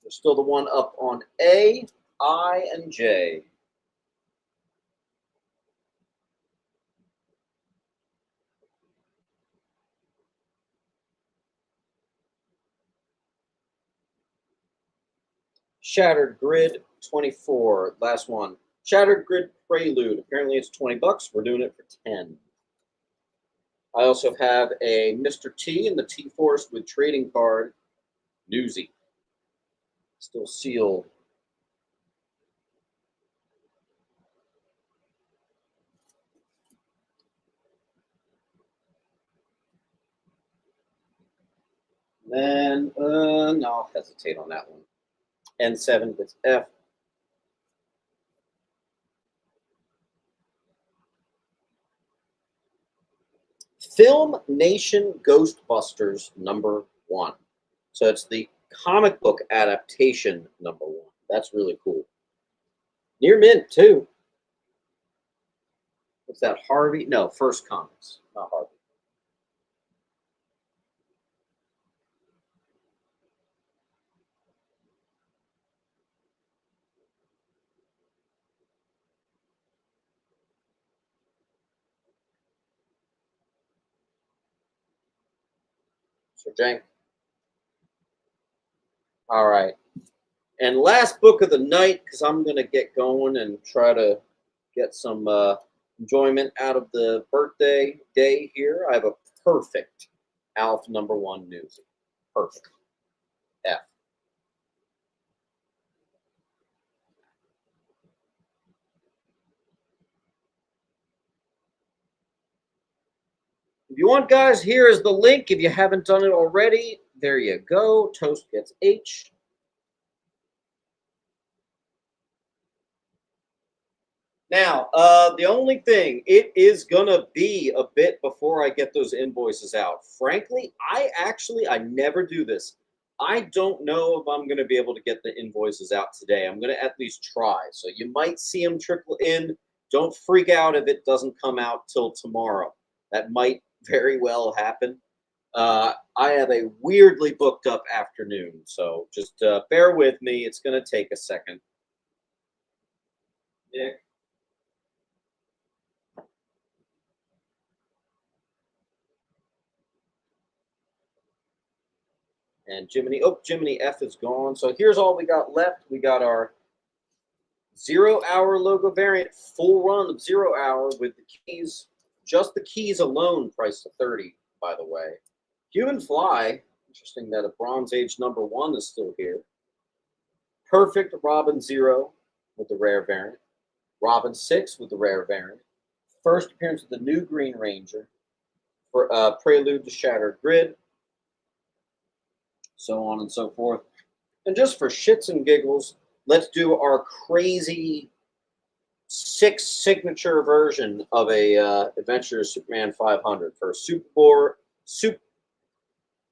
There's still the one up on A, I, and J. Shattered Grid 24, last one. Shattered Grid Prelude. Apparently it's 20 bucks. We're doing it for 10. I also have a Mr. T in the T-Force with trading card. Newsy. Still sealed. Then, no, I'll hesitate on that one. N7 with F. Film Nation Ghostbusters number 1. So it's the comic book adaptation number 1. That's really cool. Near mint, too. What's that, Harvey? No, First Comics, not Harvey. Sir Jank. All right. And last book of the night, because I'm going to get going and try to get some enjoyment out of the birthday day here. I have a perfect Alf number 1 news. Perfect. F. If you want, guys, here is the link. If you haven't done it already, there you go. Toast gets H. Now, the only thing, it is going to be a bit before I get those invoices out. Frankly, I never do this. I don't know if I'm going to be able to get the invoices out today. I'm going to at least try. So you might see them trickle in. Don't freak out if it doesn't come out till tomorrow. That might very well happen. I have a weirdly booked up afternoon, so just bear with me. It's going to take a second. Nick? And Jiminy, Jiminy F is gone. So here's all we got left. We got our 0 hour logo variant, full run of 0 hour with the keys, just the keys alone, priced to 30, by the way. Human Fly, interesting that a Bronze Age number 1 is still here. Perfect Robin 0 with the rare variant. Robin 6 with the rare variant. First appearance of the new Green Ranger. For Prelude to Shattered Grid. So on and so forth. And just for shits and giggles, let's do our crazy 6 signature version of a Adventure Superman 500 for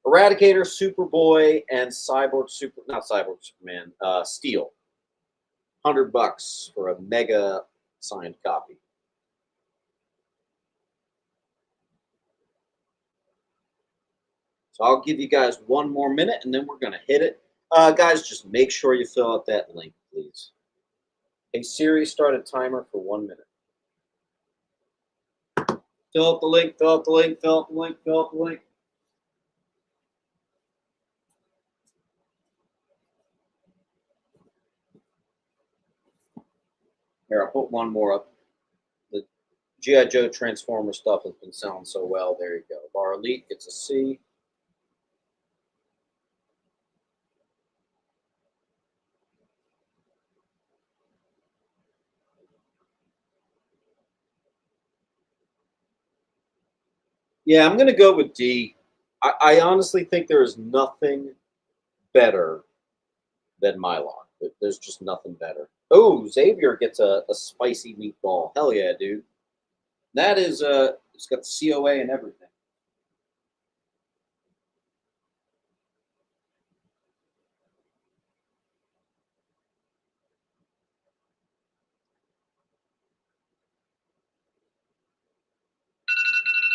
Eradicator, Superboy, and Cyborg Superman, Steel. $100 for a mega signed copy. So I'll give you guys 1 more minute, and then we're going to hit it. Guys, just make sure you fill out that link, please. Hey, Siri, start a timer for 1 minute. Fill out the link, fill out the link, fill out the link, fill out the link. Here, I'll put 1 more up. The G.I. Joe Transformer stuff has been selling so well. There you go. Bar Elite gets a C. Yeah, I'm going to go with D. I honestly think there is nothing better than Mylar. There's just nothing better. Oh, Xavier gets a spicy meatball. Hell yeah, dude. That is it's got the COA and everything.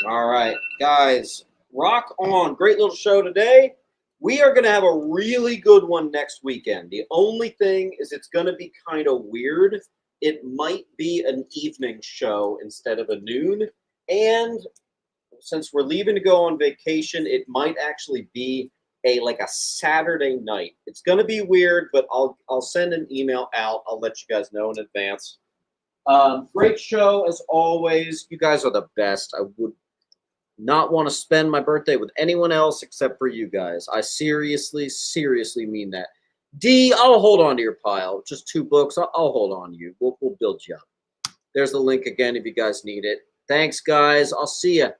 All right, guys, rock on. Great little show today. We are going to have a really good one next weekend. The only thing is it's going to be kind of weird. It might be an evening show instead of a noon. And since we're leaving to go on vacation, it might actually be a Saturday night. It's going to be weird, but I'll send an email out. I'll let you guys know in advance. Great show as always. You guys are the best. I would not want to spend my birthday with anyone else except for you guys. I seriously, seriously mean that. D, I'll hold on to your pile. Just 2 books. I'll hold on to you. We'll build you up. There's the link again if you guys need it. Thanks, guys. I'll see you.